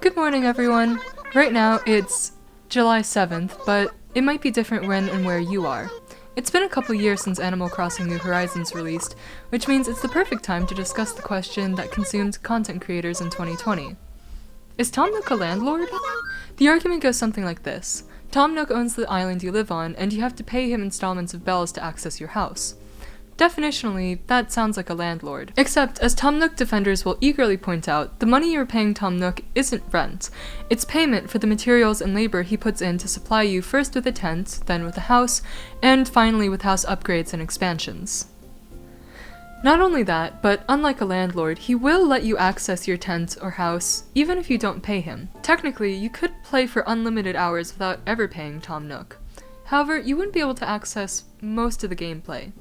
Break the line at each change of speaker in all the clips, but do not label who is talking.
Good morning, everyone. Right now, it's July 7th, but it might be different when and where you are. It's been a couple years since Animal Crossing New Horizons released, which means it's the perfect time to discuss the question that consumed content creators in 2020. Is Tom Nook a landlord? The argument goes something like this. Tom Nook owns the island you live on, and you have to pay him installments of bells to access your house. Definitionally, that sounds like a landlord. Except, as Tom Nook defenders will eagerly point out, the money you're paying Tom Nook isn't rent. It's payment for the materials and labor he puts in to supply you first with a tent, then with a house, and finally with house upgrades and expansions. Not only that, but unlike a landlord, he will let you access your tent or house, even if you don't pay him. Technically, you could play for unlimited hours without ever paying Tom Nook. However, you wouldn't be able to access most of the gameplay.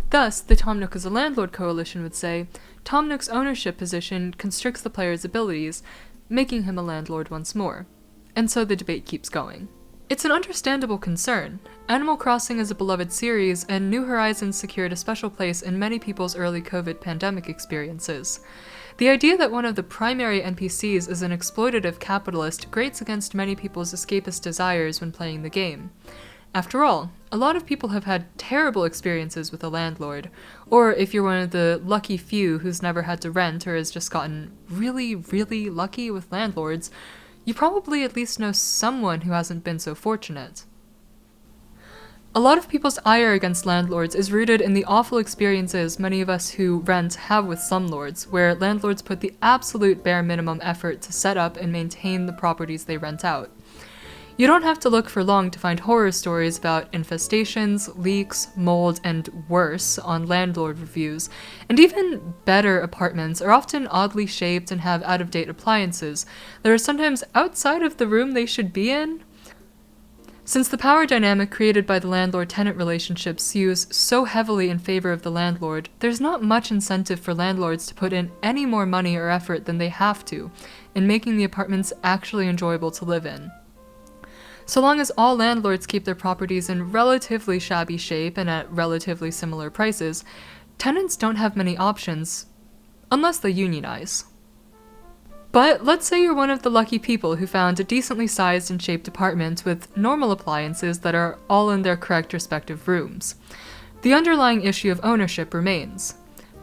Thus, the Tom Nook is a Landlord coalition would say, Tom Nook's ownership position constricts the player's abilities, making him a landlord once more. And so the debate keeps going. It's an understandable concern. Animal Crossing is a beloved series, and New Horizons secured a special place in many people's early COVID pandemic experiences. The idea that one of the primary NPCs is an exploitative capitalist grates against many people's escapist desires when playing the game. After all, a lot of people have had terrible experiences with a landlord, or if you're one of the lucky few who's never had to rent or has just gotten really, really lucky with landlords, you probably at least know someone who hasn't been so fortunate. A lot of people's ire against landlords is rooted in the awful experiences many of us who rent have with slumlords, where landlords put the absolute bare minimum effort to set up and maintain the properties they rent out. You don't have to look for long to find horror stories about infestations, leaks, mold, and worse on landlord reviews, and even better apartments are often oddly shaped and have out-of-date appliances that are sometimes outside of the room they should be in. Since the power dynamic created by the landlord-tenant relationship skews so heavily in favor of the landlord, there's not much incentive for landlords to put in any more money or effort than they have to in making the apartments actually enjoyable to live in. So long as all landlords keep their properties in relatively shabby shape and at relatively similar prices, tenants don't have many options, unless they unionize. But let's say you're one of the lucky people who found a decently sized and shaped apartment with normal appliances that are all in their correct respective rooms. The underlying issue of ownership remains.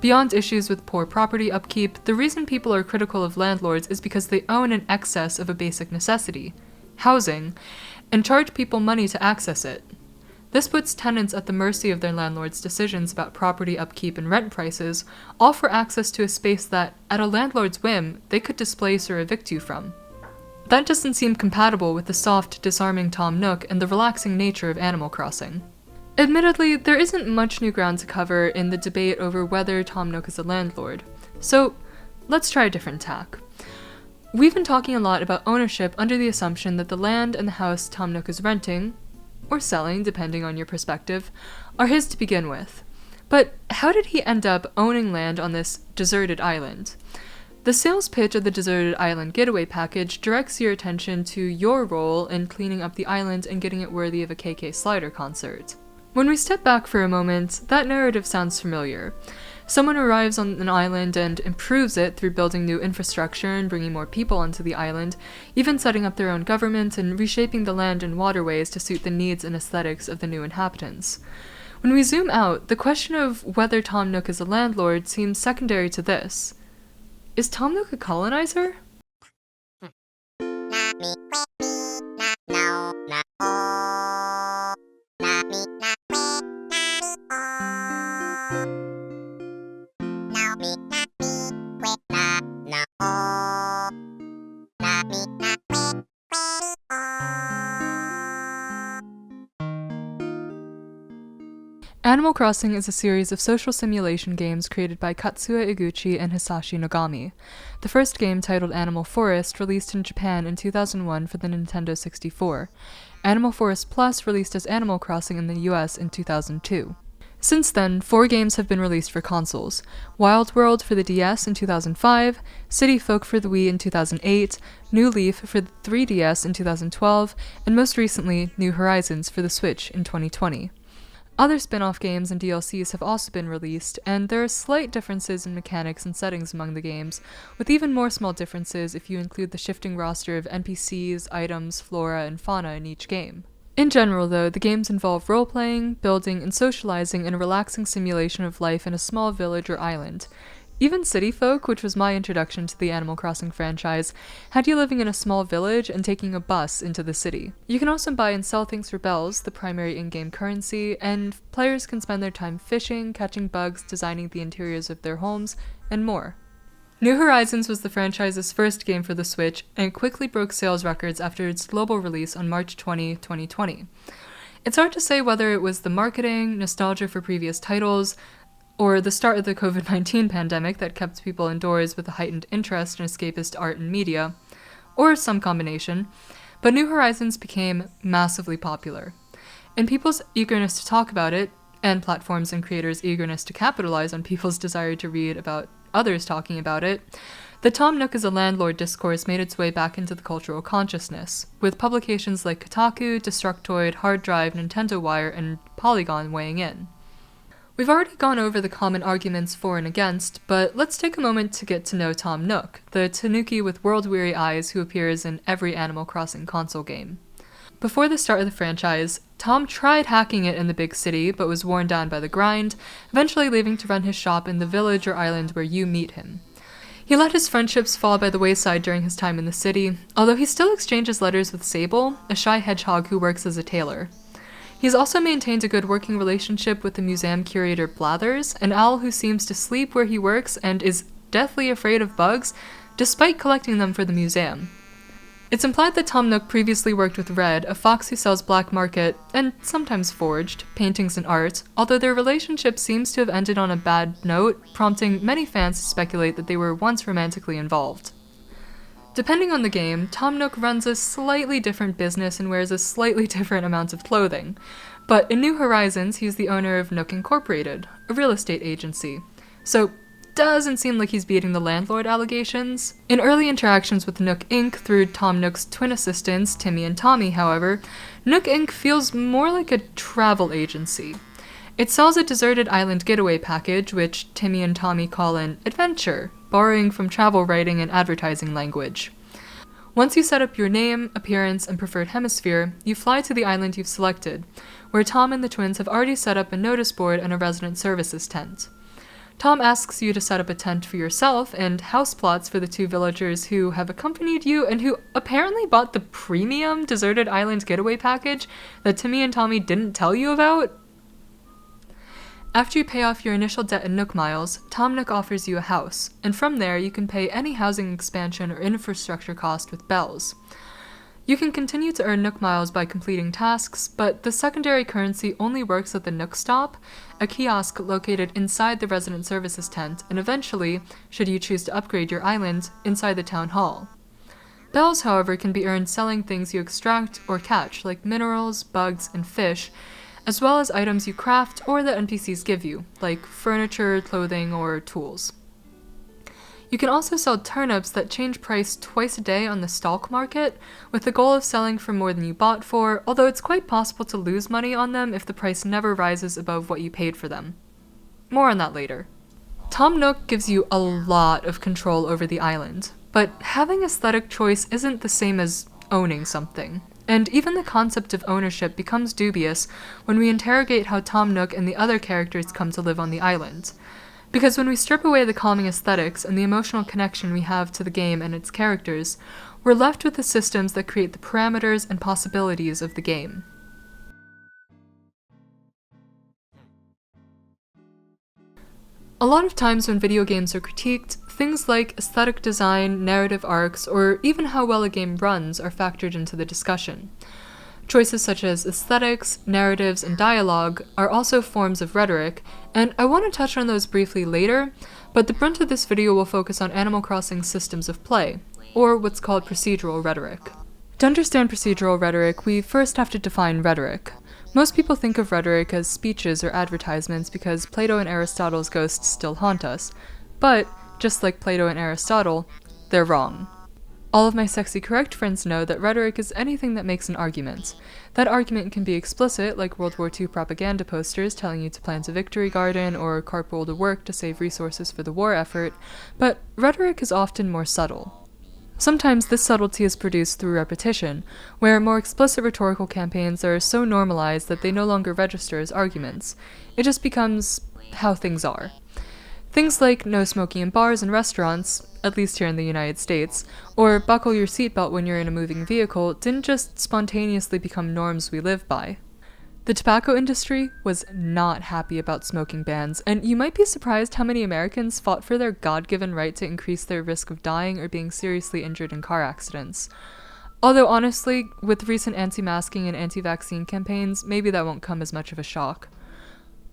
Beyond issues with poor property upkeep, the reason people are critical of landlords is because they own in excess of a basic necessity, housing, and charge people money to access it. This puts tenants at the mercy of their landlord's decisions about property upkeep and rent prices, all for access to a space that, at a landlord's whim, they could displace or evict you from. That doesn't seem compatible with the soft, disarming Tom Nook and the relaxing nature of Animal Crossing. Admittedly, there isn't much new ground to cover in the debate over whether Tom Nook is a landlord, so let's try a different tack. We've been talking a lot about ownership under the assumption that the land and the house Tom Nook is renting, or selling depending on your perspective, are his to begin with. But how did he end up owning land on this deserted island? The sales pitch of the Deserted Island Getaway Package directs your attention to your role in cleaning up the island and getting it worthy of a KK Slider concert. When we step back for a moment, that narrative sounds familiar. Someone arrives on an island and improves it through building new infrastructure and bringing more people onto the island, even setting up their own government and reshaping the land and waterways to suit the needs and aesthetics of the new inhabitants. When we zoom out, the question of whether Tom Nook is a landlord seems secondary to this. Is Tom Nook a colonizer? Animal Crossing is a series of social simulation games created by Katsuya Iguchi and Hisashi Nogami. The first game, titled Animal Forest, released in Japan in 2001 for the Nintendo 64. Animal Forest Plus released as Animal Crossing in the US in 2002. Since then, 4 games have been released for consoles: Wild World for the DS in 2005, City Folk for the Wii in 2008, New Leaf for the 3DS in 2012, and most recently, New Horizons for the Switch in 2020. Other spin-off games and DLCs have also been released, and there are slight differences in mechanics and settings among the games, with even more small differences if you include the shifting roster of NPCs, items, flora, and fauna in each game. In general, though, the games involve role-playing, building, and socializing in a relaxing simulation of life in a small village or island. Even City Folk, which was my introduction to the Animal Crossing franchise, had you living in a small village and taking a bus into the city. You can also buy and sell things for bells, the primary in-game currency, and players can spend their time fishing, catching bugs, designing the interiors of their homes, and more. New Horizons was the franchise's first game for the Switch, and quickly broke sales records after its global release on March 20, 2020. It's hard to say whether it was the marketing, nostalgia for previous titles, or the start of the COVID-19 pandemic that kept people indoors with a heightened interest in escapist art and media, or some combination, but New Horizons became massively popular. In people's eagerness to talk about it, and platforms and creators' eagerness to capitalize on people's desire to read about others talking about it, the Tom Nook is a landlord discourse made its way back into the cultural consciousness, with publications like Kotaku, Destructoid, Hard Drive, Nintendo Wire, and Polygon weighing in. We've already gone over the common arguments for and against, but let's take a moment to get to know Tom Nook, the tanuki with world-weary eyes who appears in every Animal Crossing console game. Before the start of the franchise, Tom tried hacking it in the big city, but was worn down by the grind, eventually leaving to run his shop in the village or island where you meet him. He let his friendships fall by the wayside during his time in the city, although he still exchanges letters with Sable, a shy hedgehog who works as a tailor. He's also maintained a good working relationship with the museum curator Blathers, an owl who seems to sleep where he works and is deathly afraid of bugs, despite collecting them for the museum. It's implied that Tom Nook previously worked with Red, a fox who sells black market, and sometimes forged, paintings and art, although their relationship seems to have ended on a bad note, prompting many fans to speculate that they were once romantically involved. Depending on the game, Tom Nook runs a slightly different business and wears a slightly different amount of clothing. But in New Horizons, he's the owner of Nook Incorporated, a real estate agency. So, doesn't seem like he's beating the landlord allegations. In early interactions with Nook Inc. through Tom Nook's twin assistants, Timmy and Tommy, however, Nook Inc. feels more like a travel agency. It sells a deserted island getaway package, which Timmy and Tommy call an adventure, borrowing from travel writing and advertising language. Once you set up your name, appearance, and preferred hemisphere, you fly to the island you've selected, where Tom and the twins have already set up a notice board and a resident services tent. Tom asks you to set up a tent for yourself and house plots for the two villagers who have accompanied you and who apparently bought the premium deserted island getaway package that Timmy and Tommy didn't tell you about. After you pay off your initial debt in Nook Miles, Tom Nook offers you a house, and from there you can pay any housing expansion or infrastructure cost with bells. You can continue to earn Nook Miles by completing tasks, but the secondary currency only works at the Nook Stop, a kiosk located inside the resident services tent, and eventually, should you choose to upgrade your island, inside the town hall. Bells, however, can be earned selling things you extract or catch, like minerals, bugs, and fish, as well as items you craft or that NPCs give you, like furniture, clothing, or tools. You can also sell turnips that change price twice a day on the stalk market, with the goal of selling for more than you bought for, although it's quite possible to lose money on them if the price never rises above what you paid for them. More on that later. Tom Nook gives you a lot of control over the island, but having aesthetic choice isn't the same as owning something. And even the concept of ownership becomes dubious when we interrogate how Tom Nook and the other characters come to live on the island. Because when we strip away the calming aesthetics and the emotional connection we have to the game and its characters, we're left with the systems that create the parameters and possibilities of the game. A lot of times when video games are critiqued, things like aesthetic design, narrative arcs, or even how well a game runs are factored into the discussion. Choices such as aesthetics, narratives, and dialogue are also forms of rhetoric, and I want to touch on those briefly later, but the brunt of this video will focus on Animal Crossing's systems of play, or what's called procedural rhetoric. To understand procedural rhetoric, we first have to define rhetoric. Most people think of rhetoric as speeches or advertisements because Plato and Aristotle's ghosts still haunt us, but, just like Plato and Aristotle, they're wrong. All of my sexy correct friends know that rhetoric is anything that makes an argument. That argument can be explicit, like World War II propaganda posters telling you to plant a victory garden or carpool to work to save resources for the war effort, but rhetoric is often more subtle. Sometimes this subtlety is produced through repetition, where more explicit rhetorical campaigns are so normalized that they no longer register as arguments. It just becomes how things are. Things like no smoking in bars and restaurants, at least here in the United States, or buckle your seatbelt when you're in a moving vehicle didn't just spontaneously become norms we live by. The tobacco industry was not happy about smoking bans, and you might be surprised how many Americans fought for their God-given right to increase their risk of dying or being seriously injured in car accidents. Although honestly, with recent anti-masking and anti-vaccine campaigns, maybe that won't come as much of a shock.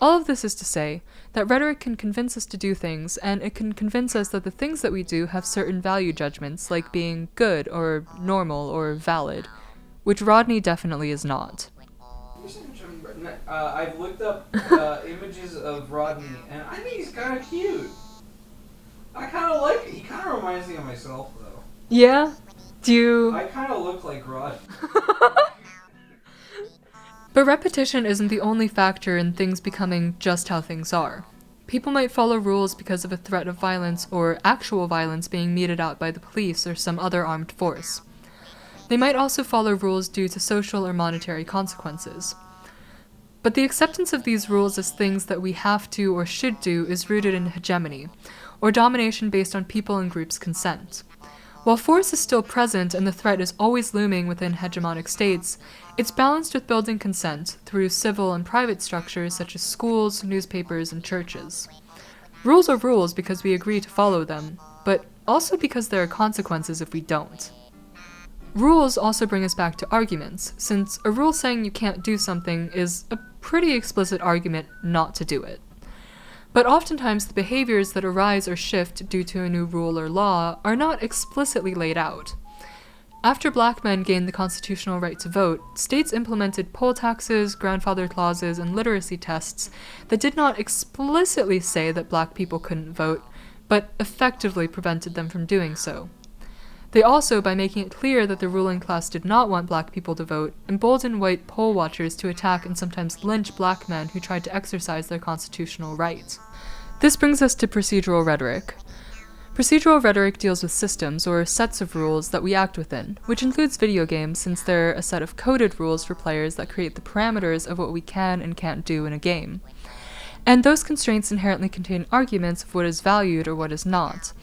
All of this is to say that rhetoric can convince us to do things, and it can convince us that the things that we do have certain value judgments, like being good, or normal, or valid, which Rodney definitely is not.
I've looked up images of Rodney, and I think he's kind of cute. I kind of like it. He kind of reminds me of myself, though.
Yeah? Do you...
I kind of look like Rodney.
But repetition isn't the only factor in things becoming just how things are. People might follow rules because of a threat of violence or actual violence being meted out by the police or some other armed force. They might also follow rules due to social or monetary consequences. But the acceptance of these rules as things that we have to or should do is rooted in hegemony, or domination based on people and groups' consent. While force is still present and the threat is always looming within hegemonic states, it's balanced with building consent through civil and private structures such as schools, newspapers, and churches. Rules are rules because we agree to follow them, but also because there are consequences if we don't. Rules also bring us back to arguments, since a rule saying you can't do something is a pretty explicit argument not to do it. But oftentimes the behaviors that arise or shift due to a new rule or law are not explicitly laid out. After black men gained the constitutional right to vote, states implemented poll taxes, grandfather clauses, and literacy tests that did not explicitly say that black people couldn't vote, but effectively prevented them from doing so. They also, by making it clear that the ruling class did not want black people to vote, emboldened white poll watchers to attack and sometimes lynch black men who tried to exercise their constitutional right. This brings us to procedural rhetoric. Procedural rhetoric deals with systems, or sets of rules, that we act within, which includes video games since they're a set of coded rules for players that create the parameters of what we can and can't do in a game. And those constraints inherently contain arguments of what is valued or what is not.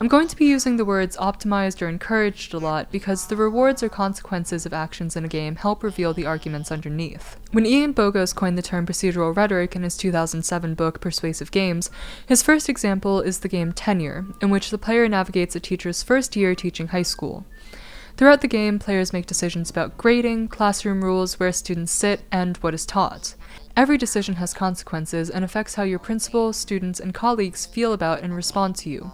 I'm going to be using the words optimized or encouraged a lot because the rewards or consequences of actions in a game help reveal the arguments underneath. When Ian Bogost coined the term procedural rhetoric in his 2007 book Persuasive Games, his first example is the game Tenure, in which the player navigates a teacher's first year teaching high school. Throughout the game, players make decisions about grading, classroom rules, where students sit, and what is taught. Every decision has consequences and affects how your principal, students, and colleagues feel about and respond to you.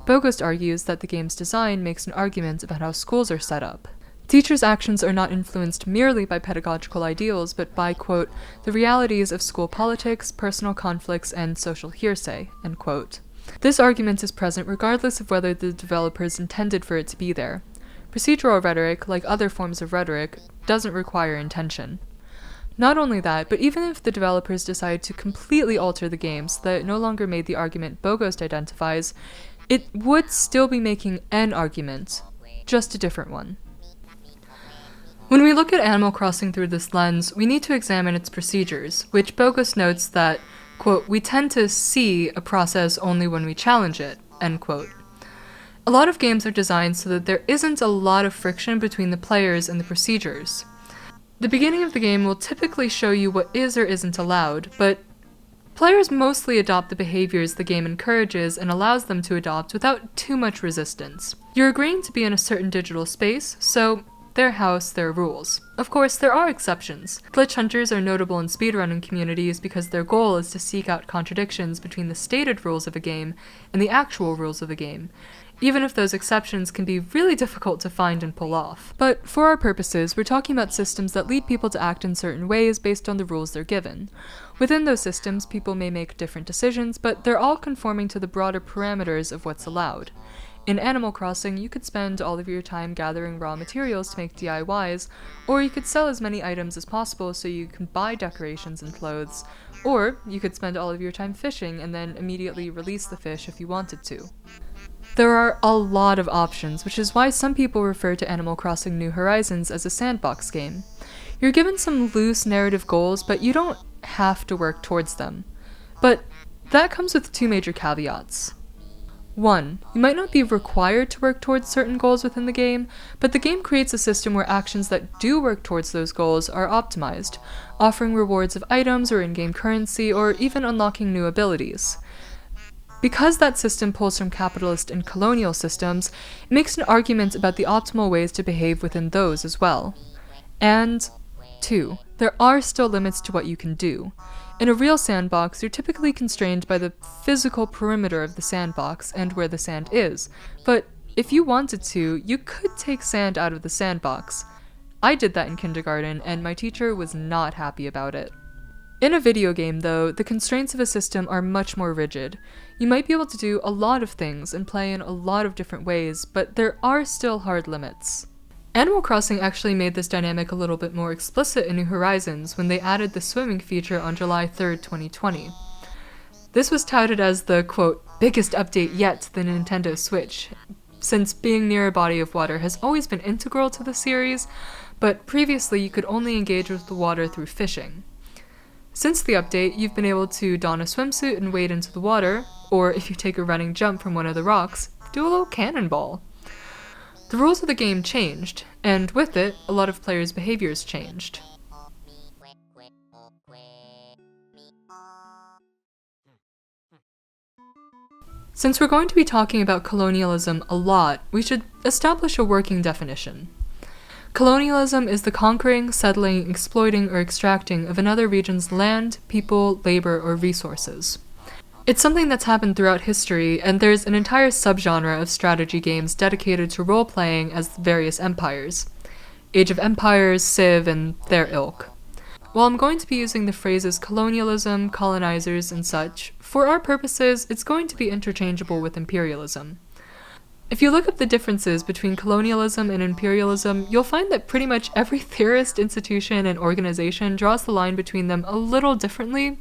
Bogost argues that the game's design makes an argument about how schools are set up. Teachers' actions are not influenced merely by pedagogical ideals, but by, quote, the realities of school politics, personal conflicts, and social hearsay, end quote. This argument is present regardless of whether the developers intended for it to be there. Procedural rhetoric, like other forms of rhetoric, doesn't require intention. Not only that, but even if the developers decide to completely alter the game so that it no longer made the argument Bogost identifies, it would still be making an argument, just a different one. When we look at Animal Crossing through this lens, we need to examine its procedures, which Bogost notes that, quote, we tend to see a process only when we challenge it, end quote. A lot of games are designed so that there isn't a lot of friction between the players and the procedures. The beginning of the game will typically show you what is or isn't allowed, but players mostly adopt the behaviors the game encourages and allows them to adopt without too much resistance. You're agreeing to be in a certain digital space, so their house, their rules. Of course, there are exceptions. Glitch hunters are notable in speedrunning communities because their goal is to seek out contradictions between the stated rules of a game and the actual rules of a game, even if those exceptions can be really difficult to find and pull off. But for our purposes, we're talking about systems that lead people to act in certain ways based on the rules they're given. Within those systems, people may make different decisions, but they're all conforming to the broader parameters of what's allowed. In Animal Crossing, you could spend all of your time gathering raw materials to make DIYs, or you could sell as many items as possible so you can buy decorations and clothes, or you could spend all of your time fishing and then immediately release the fish if you wanted to. There are a lot of options, which is why some people refer to Animal Crossing New Horizons as a sandbox game. You're given some loose narrative goals, but you don't have to work towards them. But that comes with two major caveats. 1. You might not be required to work towards certain goals within the game, but the game creates a system where actions that do work towards those goals are optimized, offering rewards of items or in-game currency, or even unlocking new abilities. Because that system pulls from capitalist and colonial systems, it makes an argument about the optimal ways to behave within those as well. And 2. There are still limits to what you can do. In a real sandbox, you're typically constrained by the physical perimeter of the sandbox and where the sand is, but if you wanted to, you could take sand out of the sandbox. I did that in kindergarten, and my teacher was not happy about it. In a video game, though, the constraints of a system are much more rigid. You might be able to do a lot of things and play in a lot of different ways, but there are still hard limits. Animal Crossing actually made this dynamic a little bit more explicit in New Horizons when they added the swimming feature on July 3rd, 2020. This was touted as the, quote, biggest update yet to the Nintendo Switch, since being near a body of water has always been integral to the series, but previously you could only engage with the water through fishing. Since the update, you've been able to don a swimsuit and wade into the water, or if you take a running jump from one of the rocks, do a little cannonball. The rules of the game changed, and with it, a lot of players' behaviors changed. Since we're going to be talking about colonialism a lot, we should establish a working definition. Colonialism is the conquering, settling, exploiting, or extracting of another region's land, people, labor, or resources. It's something that's happened throughout history, and there's an entire subgenre of strategy games dedicated to role-playing as various empires. Age of Empires, Civ, and their ilk. While I'm going to be using the phrases colonialism, colonizers, and such, for our purposes, it's going to be interchangeable with imperialism. If you look up the differences between colonialism and imperialism, you'll find that pretty much every theorist, institution, and organization draws the line between them a little differently,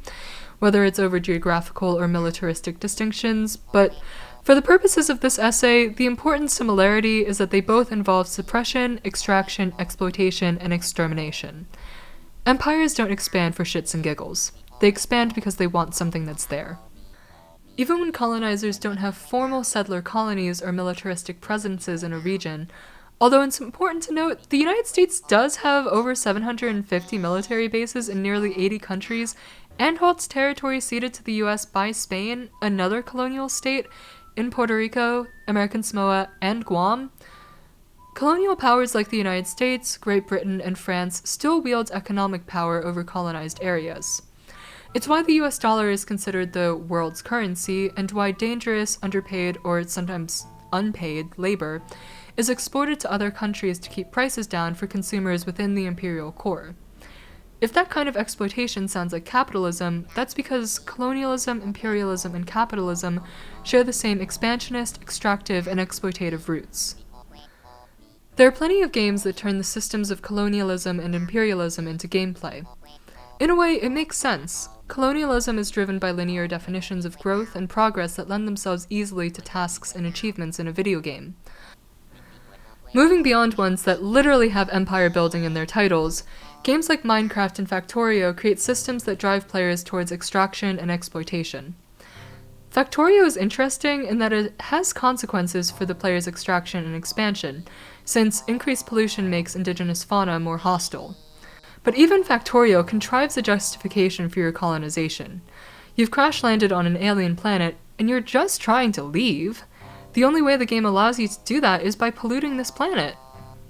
whether it's over geographical or militaristic distinctions, but for the purposes of this essay, the important similarity is that they both involve suppression, extraction, exploitation, and extermination. Empires don't expand for shits and giggles. They expand because they want something that's there. Even when colonizers don't have formal settler colonies or militaristic presences in a region, although it's important to note, the United States does have over 750 military bases in nearly 80 countries, and holds territory ceded to the US by Spain, another colonial state, in Puerto Rico, American Samoa, and Guam. Colonial powers like the United States, Great Britain, and France still wield economic power over colonized areas. It's why the US dollar is considered the world's currency, and why dangerous, underpaid, or sometimes unpaid labor is exported to other countries to keep prices down for consumers within the imperial core. If that kind of exploitation sounds like capitalism, that's because colonialism, imperialism, and capitalism share the same expansionist, extractive, and exploitative roots. There are plenty of games that turn the systems of colonialism and imperialism into gameplay. In a way, it makes sense. Colonialism is driven by linear definitions of growth and progress that lend themselves easily to tasks and achievements in a video game. Moving beyond ones that literally have empire building in their titles, games like Minecraft and Factorio create systems that drive players towards extraction and exploitation. Factorio is interesting in that it has consequences for the player's extraction and expansion, since increased pollution makes indigenous fauna more hostile. But even Factorio contrives a justification for your colonization. You've crash-landed on an alien planet, and you're just trying to leave. The only way the game allows you to do that is by polluting this planet.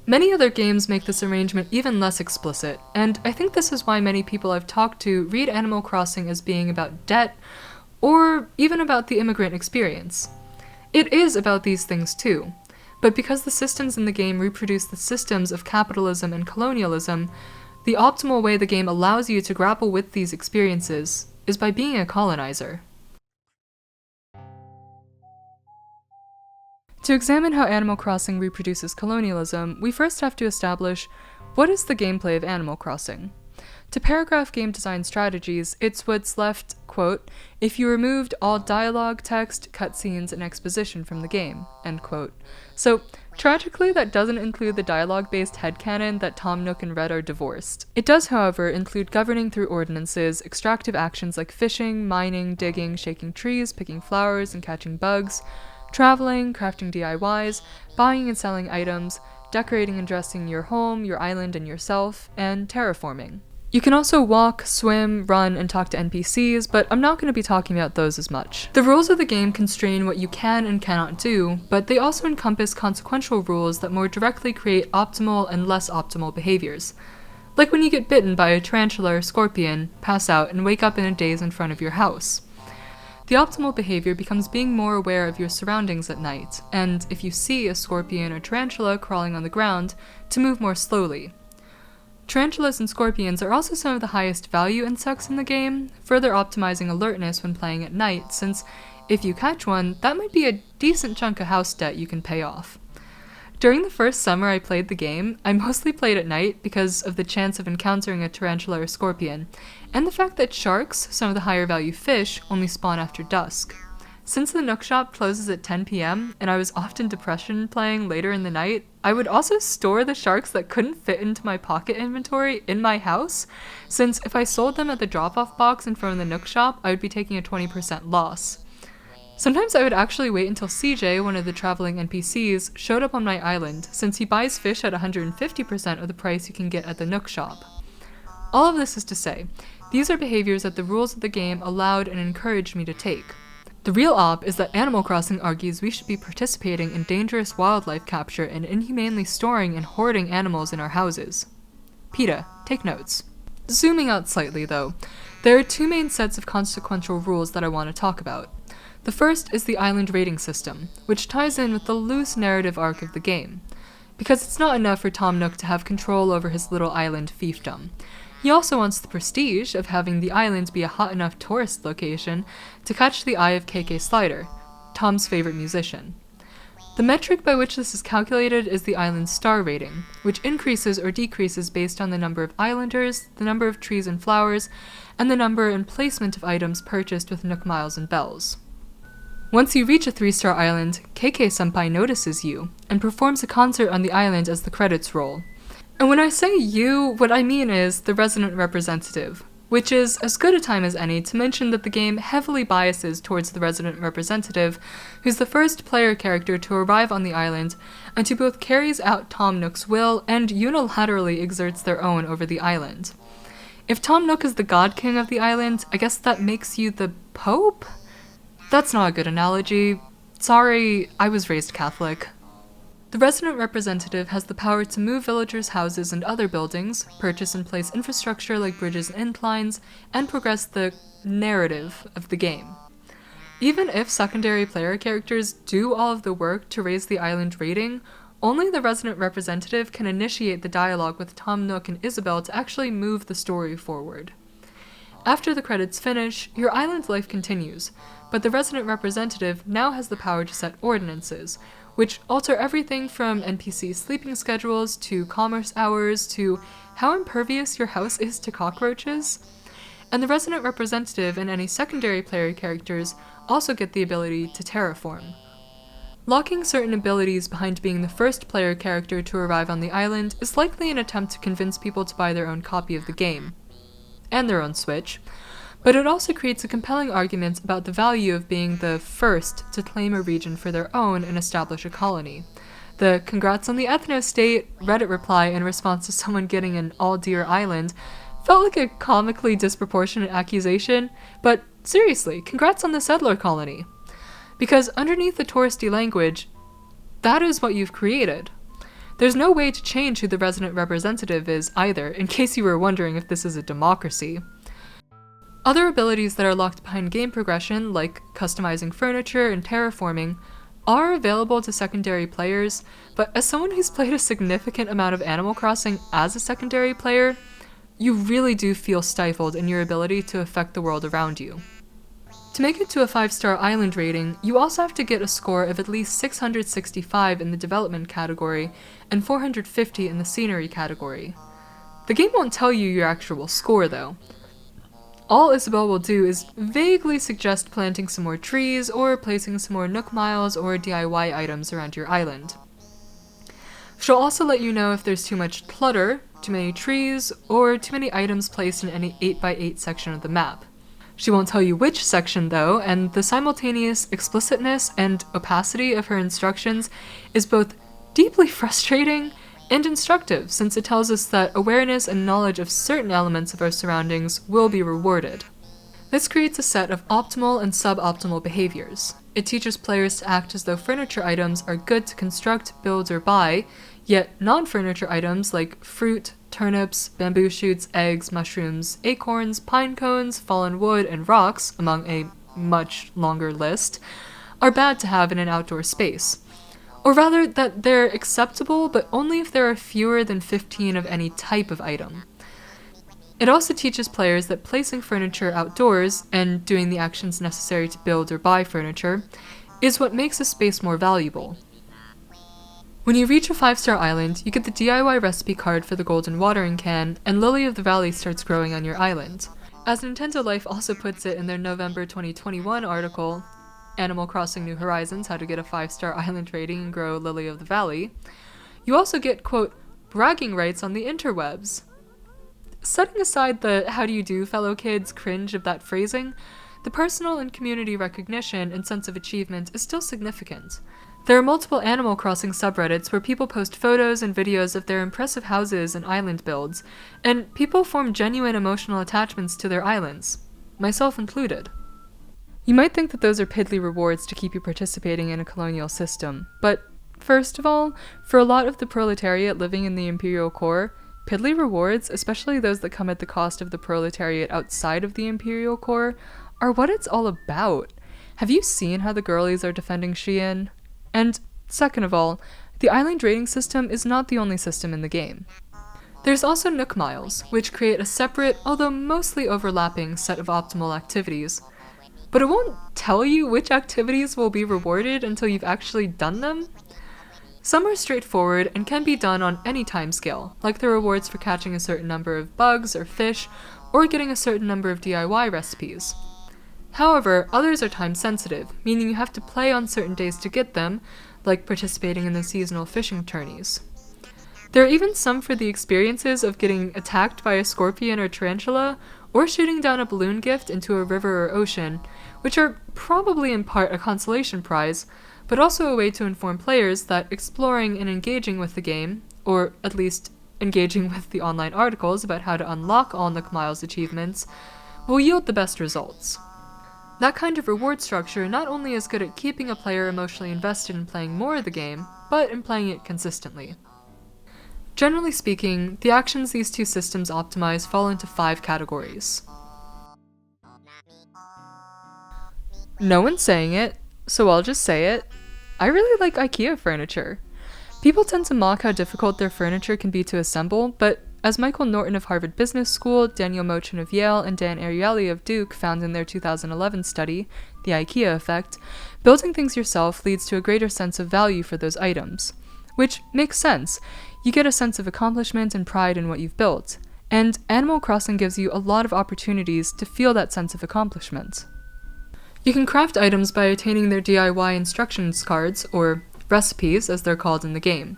Many other games make this arrangement even less explicit, and I think this is why many people I've talked to read Animal Crossing as being about debt, or even about the immigrant experience. It is about these things too, but because the systems in the game reproduce the systems of capitalism and colonialism, the optimal way the game allows you to grapple with these experiences is by being a colonizer. To examine how Animal Crossing reproduces colonialism, we first have to establish what is the gameplay of Animal Crossing. To paragraph game design strategies, it's what's left, quote, if you removed all dialogue, text, cutscenes, and exposition from the game, end quote. So, tragically, that doesn't include the dialogue-based headcanon that Tom Nook and Red are divorced. It does, however, include governing through ordinances, extractive actions like fishing, mining, digging, shaking trees, picking flowers, and catching bugs, traveling, crafting DIYs, buying and selling items, decorating and dressing your home, your island, and yourself, and terraforming. You can also walk, swim, run, and talk to NPCs, but I'm not going to be talking about those as much. The rules of the game constrain what you can and cannot do, but they also encompass consequential rules that more directly create optimal and less optimal behaviors. Like when you get bitten by a tarantula or scorpion, pass out, and wake up in a daze in front of your house. The optimal behavior becomes being more aware of your surroundings at night, and if you see a scorpion or tarantula crawling on the ground, to move more slowly. Tarantulas and scorpions are also some of the highest value insects in the game, further optimizing alertness when playing at night, since if you catch one, that might be a decent chunk of house debt you can pay off. During the first summer I played the game, I mostly played at night because of the chance of encountering a tarantula or scorpion, and the fact that sharks, some of the higher value fish, only spawn after dusk. Since the Nook shop closes at 10 p.m. and I was often depression playing later in the night, I would also store the sharks that couldn't fit into my pocket inventory in my house, since if I sold them at the drop-off box in front of the Nook shop, I would be taking a 20% loss. Sometimes I would actually wait until CJ, one of the traveling NPCs, showed up on my island, since he buys fish at 150% of the price you can get at the Nook shop. All of this is to say, these are behaviors that the rules of the game allowed and encouraged me to take. The real op is that Animal Crossing argues we should be participating in dangerous wildlife capture and inhumanely storing and hoarding animals in our houses. PETA, take notes. Zooming out slightly though, there are two main sets of consequential rules that I want to talk about. The first is the island rating system, which ties in with the loose narrative arc of the game. Because it's not enough for Tom Nook to have control over his little island fiefdom. He also wants the prestige of having the island be a hot enough tourist location to catch the eye of KK Slider, Tom's favorite musician. The metric by which this is calculated is the island's star rating, which increases or decreases based on the number of islanders, the number of trees and flowers, and the number and placement of items purchased with Nook Miles and Bells. Once you reach a 3-star island, KK-senpai notices you, and performs a concert on the island as the credits roll. And when I say you, what I mean is the resident representative, which is as good a time as any to mention that the game heavily biases towards the resident representative, who's the first player character to arrive on the island, and who both carries out Tom Nook's will and unilaterally exerts their own over the island. If Tom Nook is the god king of the island, I guess that makes you the Pope? That's not a good analogy. Sorry, I was raised Catholic. The resident representative has the power to move villagers' houses and other buildings, purchase and place infrastructure like bridges and inclines, and progress the narrative of the game. Even if secondary player characters do all of the work to raise the island rating, only the resident representative can initiate the dialogue with Tom Nook and Isabelle to actually move the story forward. After the credits finish, your island life continues, but the resident representative now has the power to set ordinances, which alter everything from NPC sleeping schedules to commerce hours to how impervious your house is to cockroaches. And the resident representative and any secondary player characters also get the ability to terraform. Locking certain abilities behind being the first player character to arrive on the island is likely an attempt to convince people to buy their own copy of the game, and their own Switch, but it also creates a compelling argument about the value of being the first to claim a region for their own and establish a colony. The "congrats on the ethno-state" Reddit reply in response to someone getting an all-deer island felt like a comically disproportionate accusation, but seriously, congrats on the settler colony. Because underneath the touristy language, that is what you've created. There's no way to change who the resident representative is either, in case you were wondering if this is a democracy. Other abilities that are locked behind game progression, like customizing furniture and terraforming, are available to secondary players, but as someone who's played a significant amount of Animal Crossing as a secondary player, you really do feel stifled in your ability to affect the world around you. To make it to a 5-star island rating, you also have to get a score of at least 665 in the development category and 450 in the scenery category. The game won't tell you your actual score, though. All Isabelle will do is vaguely suggest planting some more trees or placing some more Nook miles or DIY items around your island. She'll also let you know if there's too much clutter, too many trees, or too many items placed in any 8x8 section of the map. She won't tell you which section, though, and the simultaneous explicitness and opacity of her instructions is both deeply frustrating and instructive, since it tells us that awareness and knowledge of certain elements of our surroundings will be rewarded. This creates a set of optimal and suboptimal behaviors. It teaches players to act as though furniture items are good to construct, build, or buy, yet non-furniture items like fruit, turnips, bamboo shoots, eggs, mushrooms, acorns, pine cones, fallen wood, and rocks, among a much longer list, are bad to have in an outdoor space. Or rather, that they're acceptable, but only if there are fewer than 15 of any type of item. It also teaches players that placing furniture outdoors, and doing the actions necessary to build or buy furniture, is what makes a space more valuable. When you reach a 5-star island, you get the DIY recipe card for the golden watering can, and Lily of the Valley starts growing on your island. As Nintendo Life also puts it in their November 2021 article, Animal Crossing New Horizons, How to Get a 5-Star Island Rating and Grow Lily of the Valley, you also get, quote, bragging rights on the interwebs. Setting aside the how do you do fellow kids cringe of that phrasing, the personal and community recognition and sense of achievement is still significant. There are multiple Animal Crossing subreddits where people post photos and videos of their impressive houses and island builds, and people form genuine emotional attachments to their islands, myself included. You might think that those are piddly rewards to keep you participating in a colonial system, but first of all, for a lot of the proletariat living in the imperial core, piddly rewards, especially those that come at the cost of the proletariat outside of the imperial core, are what it's all about. Have you seen how the girlies are defending Shein? And second of all, the island rating system is not the only system in the game. There's also Nook Miles, which create a separate, although mostly overlapping, set of optimal activities. But it won't tell you which activities will be rewarded until you've actually done them. Some are straightforward and can be done on any timescale, like the rewards for catching a certain number of bugs or fish, or getting a certain number of DIY recipes. However, others are time-sensitive, meaning you have to play on certain days to get them, like participating in the seasonal fishing tourneys. There are even some for the experiences of getting attacked by a scorpion or tarantula, or shooting down a balloon gift into a river or ocean, which are probably in part a consolation prize, but also a way to inform players that exploring and engaging with the game, or at least engaging with the online articles about how to unlock all Nook Miles achievements, will yield the best results. That kind of reward structure not only is good at keeping a player emotionally invested in playing more of the game, but in playing it consistently. Generally speaking, the actions these two systems optimize fall into 5 categories. No one's saying it, so I'll just say it. I really like IKEA furniture. People tend to mock how difficult their furniture can be to assemble, but as Michael Norton of Harvard Business School, Daniel Mochin of Yale, and Dan Ariely of Duke found in their 2011 study, The IKEA Effect, building things yourself leads to a greater sense of value for those items. Which makes sense. You get a sense of accomplishment and pride in what you've built, and Animal Crossing gives you a lot of opportunities to feel that sense of accomplishment. You can craft items by attaining their DIY instructions cards, or recipes as they're called in the game.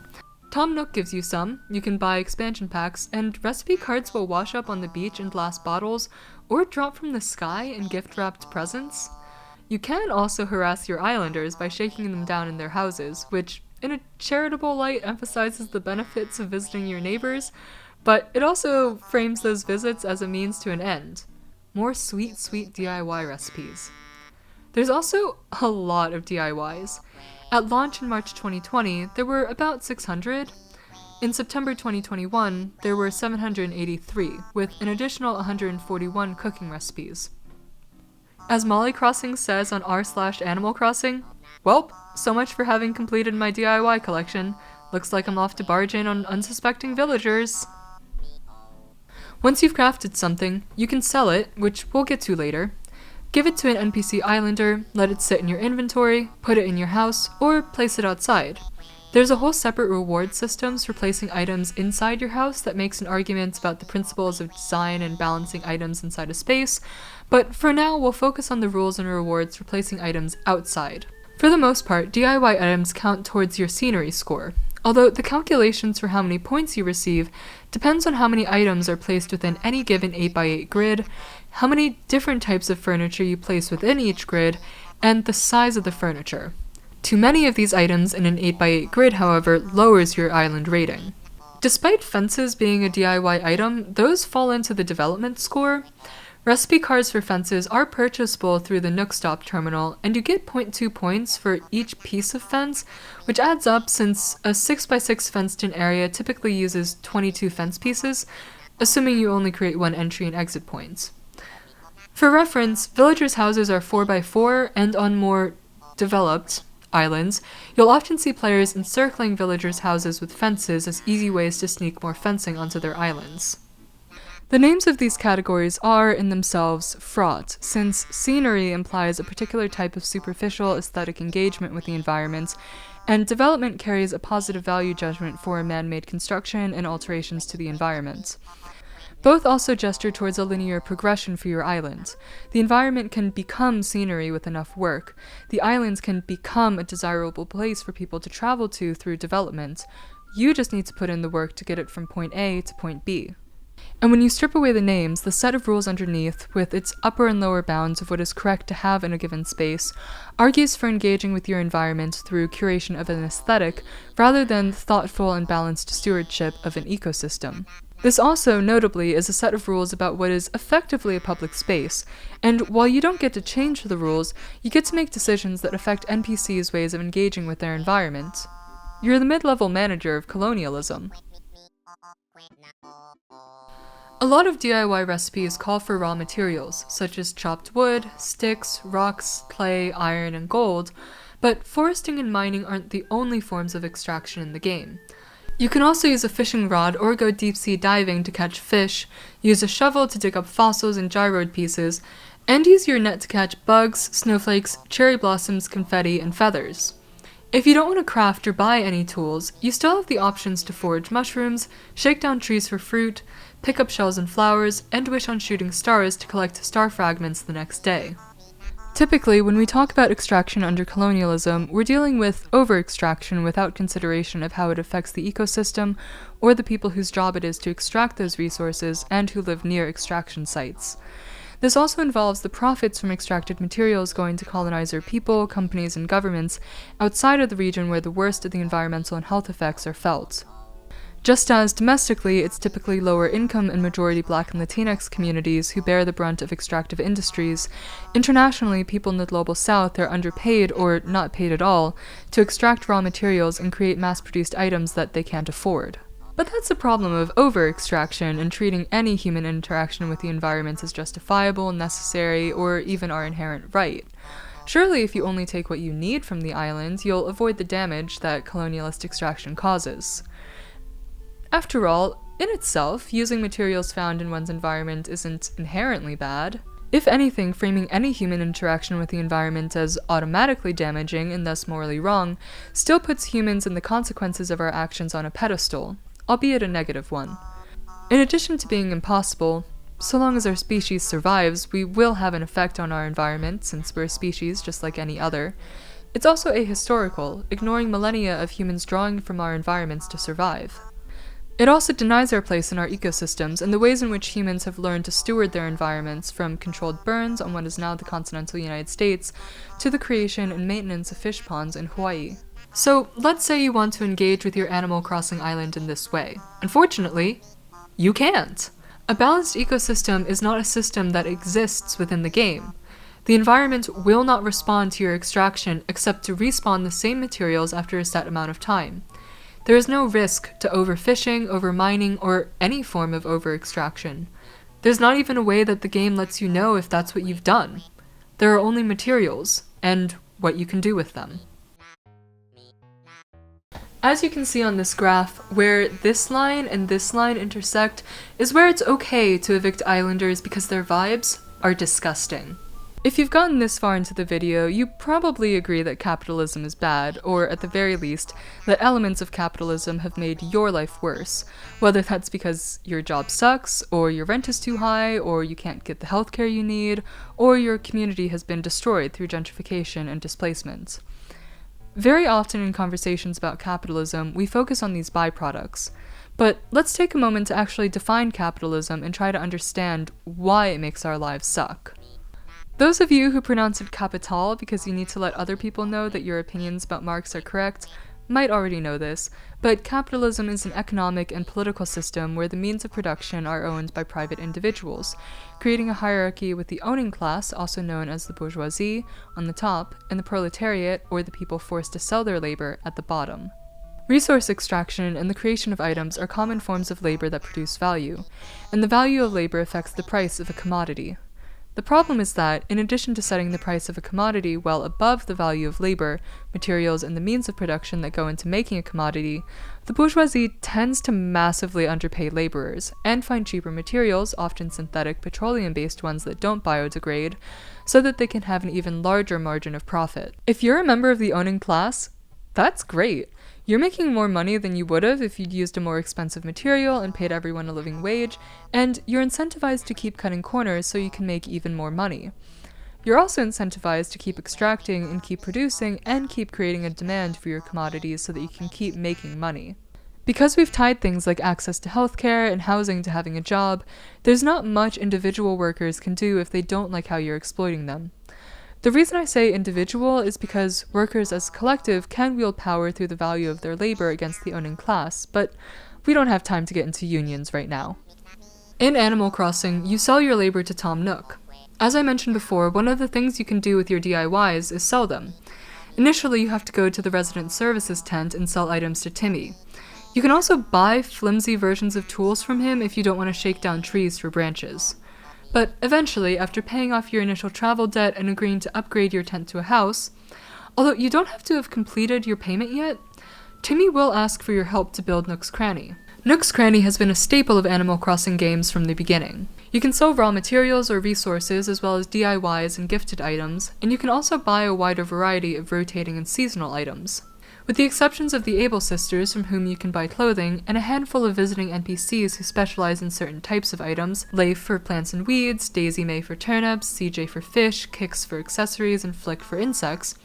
Tom Nook gives you some, you can buy expansion packs, and recipe cards will wash up on the beach in glass bottles, or drop from the sky in gift-wrapped presents. You can also harass your islanders by shaking them down in their houses, which, in a charitable light, emphasizes the benefits of visiting your neighbors, but it also frames those visits as a means to an end. More sweet, sweet DIY recipes. There's also a lot of DIYs. At launch in March 2020, there were about 600. In September 2021, there were 783, with an additional 141 cooking recipes. As Molly Crossing says on r/Animal Crossing, "Welp, so much for having completed my DIY collection. Looks like I'm off to barge in on unsuspecting villagers." Once you've crafted something, you can sell it, which we'll get to later. Give it to an NPC islander, let it sit in your inventory, put it in your house, or place it outside. There's a whole separate reward systems for placing items inside your house that makes an argument about the principles of design and balancing items inside a space, but for now we'll focus on the rules and rewards for placing items outside. For the most part, DIY items count towards your scenery score, although the calculations for how many points you receive depends on how many items are placed within any given 8x8 grid, how many different types of furniture you place within each grid, and the size of the furniture. Too many of these items in an 8x8 grid, however, lowers your island rating. Despite fences being a DIY item, those fall into the development score. Recipe cards for fences are purchasable through the Nook Stop terminal, and you get 0.2 points for each piece of fence, which adds up since a 6x6 fenced-in area typically uses 22 fence pieces, assuming you only create one entry and exit points. For reference, villagers' houses are 4x4, and on more developed islands, you'll often see players encircling villagers' houses with fences as easy ways to sneak more fencing onto their islands. The names of these categories are, in themselves, fraught, since scenery implies a particular type of superficial aesthetic engagement with the environment, and development carries a positive value judgment for man-made construction and alterations to the environment. Both also gesture towards a linear progression for your island. The environment can become scenery with enough work. The islands can become a desirable place for people to travel to through development. You just need to put in the work to get it from point A to point B. And when you strip away the names, the set of rules underneath, with its upper and lower bounds of what is correct to have in a given space, argues for engaging with your environment through curation of an aesthetic, rather than thoughtful and balanced stewardship of an ecosystem. This also, notably, is a set of rules about what is effectively a public space, and while you don't get to change the rules, you get to make decisions that affect NPCs' ways of engaging with their environment. You're the mid-level manager of colonialism. A lot of DIY recipes call for raw materials, such as chopped wood, sticks, rocks, clay, iron, and gold, but foresting and mining aren't the only forms of extraction in the game. You can also use a fishing rod or go deep-sea diving to catch fish, use a shovel to dig up fossils and gyroid pieces, and use your net to catch bugs, snowflakes, cherry blossoms, confetti, and feathers. If you don't want to craft or buy any tools, you still have the options to forage mushrooms, shake down trees for fruit, pick up shells and flowers, and wish on shooting stars to collect star fragments the next day. Typically, when we talk about extraction under colonialism, we're dealing with over-extraction without consideration of how it affects the ecosystem or the people whose job it is to extract those resources and who live near extraction sites. This also involves the profits from extracted materials going to colonizer people, companies, and governments outside of the region where the worst of the environmental and health effects are felt. Just as domestically, it's typically lower income and majority Black and Latinx communities who bear the brunt of extractive industries, internationally people in the global south are underpaid or not paid at all to extract raw materials and create mass-produced items that they can't afford. But that's the problem of over-extraction and treating any human interaction with the environment as justifiable, necessary, or even our inherent right. Surely if you only take what you need from the island, you'll avoid the damage that colonialist extraction causes. After all, in itself, using materials found in one's environment isn't inherently bad. If anything, framing any human interaction with the environment as automatically damaging and thus morally wrong still puts humans and the consequences of our actions on a pedestal, albeit a negative one. In addition to being impossible, so long as our species survives, we will have an effect on our environment since we're a species just like any other. It's also ahistorical, ignoring millennia of humans drawing from our environments to survive. It also denies our place in our ecosystems and the ways in which humans have learned to steward their environments, from controlled burns on what is now the continental United States to the creation and maintenance of fish ponds in Hawaii. So, let's say you want to engage with your Animal Crossing island in this way. Unfortunately, you can't. A balanced ecosystem is not a system that exists within the game. The environment will not respond to your extraction except to respawn the same materials after a set amount of time. There is no risk to overfishing, overmining, or any form of over-extraction. There's not even a way that the game lets you know if that's what you've done. There are only materials, and what you can do with them. As you can see on this graph, where this line and this line intersect is where it's okay to evict islanders because their vibes are disgusting. If you've gotten this far into the video, you probably agree that capitalism is bad, or at the very least, that elements of capitalism have made your life worse. Whether that's because your job sucks, or your rent is too high, or you can't get the healthcare you need, or your community has been destroyed through gentrification and displacement. Very often in conversations about capitalism, we focus on these byproducts. But let's take a moment to actually define capitalism and try to understand why it makes our lives suck. Those of you who pronounce it capital because you need to let other people know that your opinions about Marx are correct might already know this, but capitalism is an economic and political system where the means of production are owned by private individuals, creating a hierarchy with the owning class, also known as the bourgeoisie, on the top, and the proletariat, or the people forced to sell their labor, at the bottom. Resource extraction and the creation of items are common forms of labor that produce value, and the value of labor affects the price of a commodity. The problem is that, in addition to setting the price of a commodity well above the value of labor, materials, and the means of production that go into making a commodity, the bourgeoisie tends to massively underpay laborers, and find cheaper materials, often synthetic petroleum-based ones that don't biodegrade, so that they can have an even larger margin of profit. If you're a member of the owning class, that's great. You're making more money than you would have if you'd used a more expensive material and paid everyone a living wage, and you're incentivized to keep cutting corners so you can make even more money. You're also incentivized to keep extracting and keep producing and keep creating a demand for your commodities so that you can keep making money. Because we've tied things like access to healthcare and housing to having a job, there's not much individual workers can do if they don't like how you're exploiting them. The reason I say individual is because workers as a collective can wield power through the value of their labor against the owning class, but we don't have time to get into unions right now. In Animal Crossing, you sell your labor to Tom Nook. As I mentioned before, one of the things you can do with your DIYs is sell them. Initially, you have to go to the resident services tent and sell items to Timmy. You can also buy flimsy versions of tools from him if you don't want to shake down trees for branches. But eventually, after paying off your initial travel debt and agreeing to upgrade your tent to a house, although you don't have to have completed your payment yet, Timmy will ask for your help to build Nook's Cranny. Nook's Cranny has been a staple of Animal Crossing games from the beginning. You can sell raw materials or resources as well as DIYs and gifted items, and you can also buy a wider variety of rotating and seasonal items. With the exceptions of the Able Sisters, from whom you can buy clothing, and a handful of visiting NPCs who specialize in certain types of items, Leif for plants and weeds, Daisy May for turnips, CJ for fish, Kix for accessories, and Flick for insects,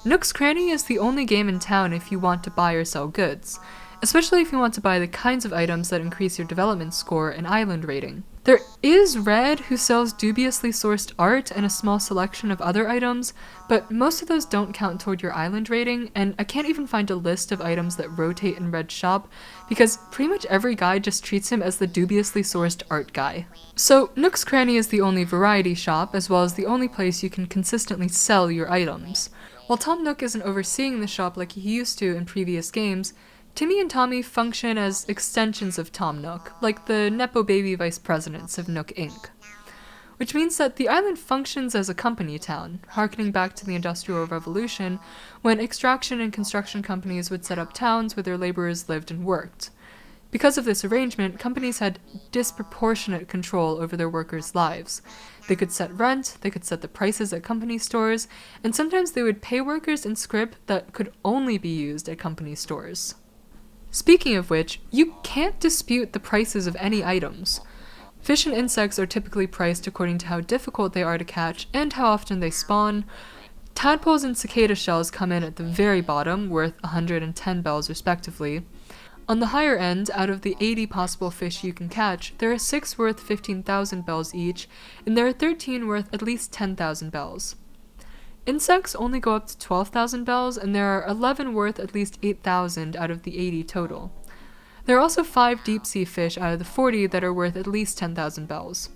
Nook's Cranny is the only game in town if you want to buy or sell goods, especially if you want to buy the kinds of items that increase your development score and island rating. There is Red, who sells dubiously sourced art and a small selection of other items, but most of those don't count toward your island rating, and I can't even find a list of items that rotate in Red's shop, because pretty much every guide just treats him as the dubiously sourced art guy. So Nook's Cranny is the only variety shop, as well as the only place you can consistently sell your items. While Tom Nook isn't overseeing the shop like he used to in previous games, Timmy and Tommy function as extensions of Tom Nook, like the Nepo baby vice presidents of Nook Inc. Which means that the island functions as a company town, harkening back to the Industrial Revolution, when extraction and construction companies would set up towns where their laborers lived and worked. Because of this arrangement, companies had disproportionate control over their workers' lives. They could set rent, they could set the prices at company stores, and sometimes they would pay workers in scrip that could only be used at company stores. Speaking of which, you can't dispute the prices of any items. Fish and insects are typically priced according to how difficult they are to catch and how often they spawn. Tadpoles and cicada shells come in at the very bottom, worth 110 bells respectively. On the higher end, out of the 80 possible fish you can catch, there are 6 worth 15,000 bells each, and there are 13 worth at least 10,000 bells. Insects only go up to 12,000 bells, and there are 11 worth at least 8,000 out of the 80 total. There are also 5 deep-sea fish out of the 40 that are worth at least 10,000 bells.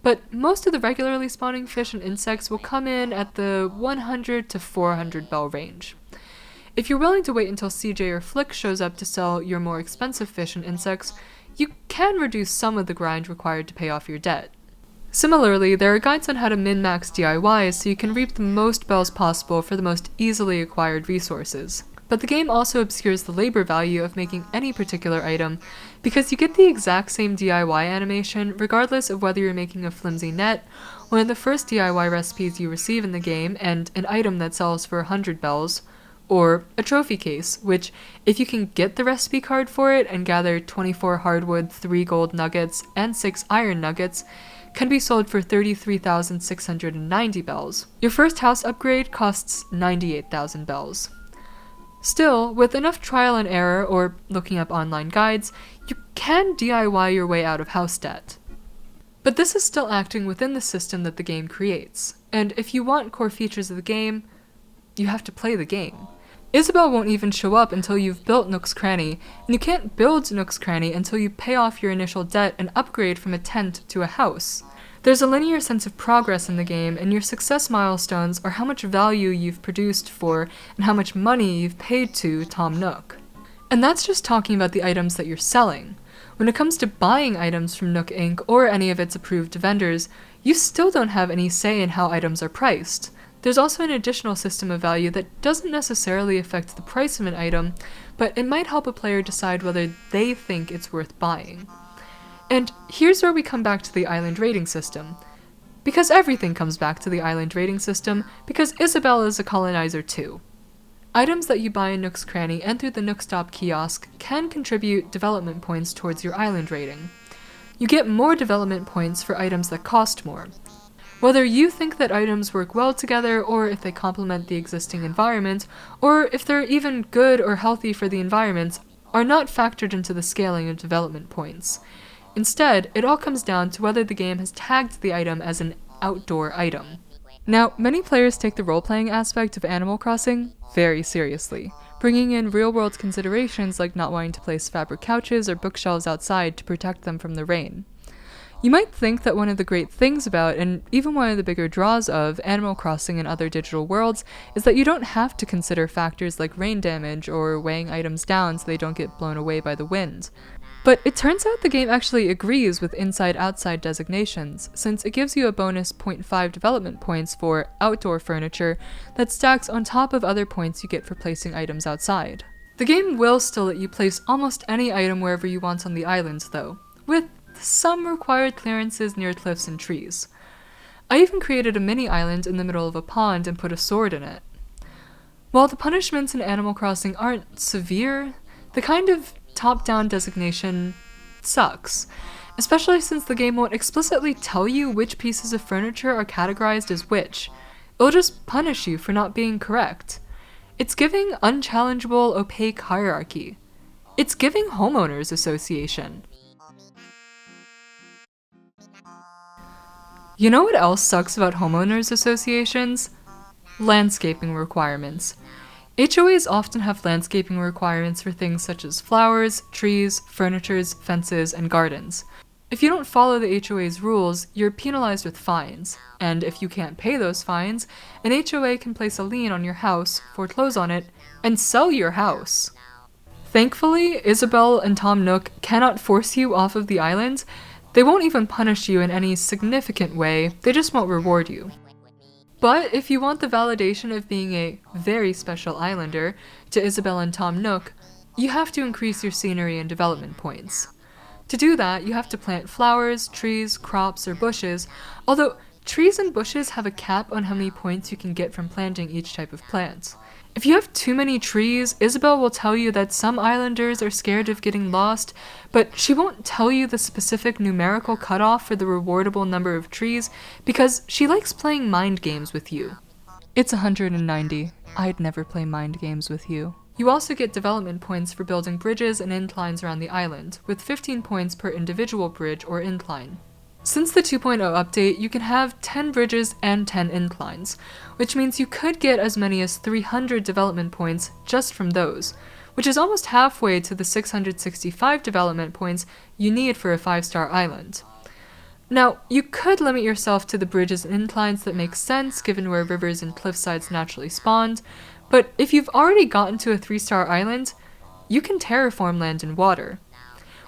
But most of the regularly spawning fish and insects will come in at the 100 to 400 bell range. If you're willing to wait until CJ or Flick shows up to sell your more expensive fish and insects, you can reduce some of the grind required to pay off your debt. Similarly, there are guides on how to min-max DIYs so you can reap the most bells possible for the most easily acquired resources. But the game also obscures the labor value of making any particular item, because you get the exact same DIY animation regardless of whether you're making a flimsy net, one of the first DIY recipes you receive in the game and an item that sells for 100 bells, or a trophy case, which, if you can get the recipe card for it and gather 24 hardwood, 3 gold nuggets, and 6 iron nuggets, can be sold for 33,690 bells. Your first house upgrade costs 98,000 bells. Still, with enough trial and error or looking up online guides, you can DIY your way out of house debt. But this is still acting within the system that the game creates, and if you want core features of the game, you have to play the game. Isabelle won't even show up until you've built Nook's Cranny, and you can't build Nook's Cranny until you pay off your initial debt and upgrade from a tent to a house. There's a linear sense of progress in the game, and your success milestones are how much value you've produced for and how much money you've paid to Tom Nook. And that's just talking about the items that you're selling. When it comes to buying items from Nook Inc. or any of its approved vendors, you still don't have any say in how items are priced. There's also an additional system of value that doesn't necessarily affect the price of an item, but it might help a player decide whether they think it's worth buying. And here's where we come back to the island rating system. Because everything comes back to the island rating system, because Isabelle is a colonizer too. Items that you buy in Nook's Cranny and through the Nook Stop kiosk can contribute development points towards your island rating. You get more development points for items that cost more. Whether you think that items work well together, or if they complement the existing environment, or if they're even good or healthy for the environment, are not factored into the scaling of development points. Instead, it all comes down to whether the game has tagged the item as an outdoor item. Now, many players take the role-playing aspect of Animal Crossing very seriously, bringing in real-world considerations like not wanting to place fabric couches or bookshelves outside to protect them from the rain. You might think that one of the great things about, and even one of the bigger draws of, Animal Crossing and other digital worlds is that you don't have to consider factors like rain damage or weighing items down so they don't get blown away by the wind. But it turns out the game actually agrees with inside-outside designations, since it gives you a bonus 0.5 development points for outdoor furniture that stacks on top of other points you get for placing items outside. The game will still let you place almost any item wherever you want on the island, though, with some required clearances near cliffs and trees. I even created a mini island in the middle of a pond and put a sword in it. While the punishments in Animal Crossing aren't severe, the kind of top-down designation sucks, especially since the game won't explicitly tell you which pieces of furniture are categorized as which. It'll just punish you for not being correct. It's giving unchallengeable, opaque hierarchy. It's giving homeowners association. You know what else sucks about homeowners associations? Landscaping requirements. HOAs often have landscaping requirements for things such as flowers, trees, furnitures, fences, and gardens. If you don't follow the HOA's rules, you're penalized with fines, and if you can't pay those fines, an HOA can place a lien on your house, foreclose on it, and sell your house. Thankfully, Isabelle and Tom Nook cannot force you off of the island. They won't even punish you in any significant way, they just won't reward you. But if you want the validation of being a very special islander to Isabelle and Tom Nook, you have to increase your scenery and development points. To do that, you have to plant flowers, trees, crops, or bushes, although trees and bushes have a cap on how many points you can get from planting each type of plant. If you have too many trees, Isabelle will tell you that some islanders are scared of getting lost, but she won't tell you the specific numerical cutoff for the rewardable number of trees because she likes playing mind games with you. It's 190. I'd never play mind games with you. You also get development points for building bridges and inclines around the island, with 15 points per individual bridge or incline. Since the 2.0 update, you can have 10 bridges and 10 inclines, which means you could get as many as 300 development points just from those, which is almost halfway to the 665 development points you need for a 5-star island. Now, you could limit yourself to the bridges and inclines that make sense given where rivers and cliffsides naturally spawned, but if you've already gotten to a 3-star island, you can terraform land and water.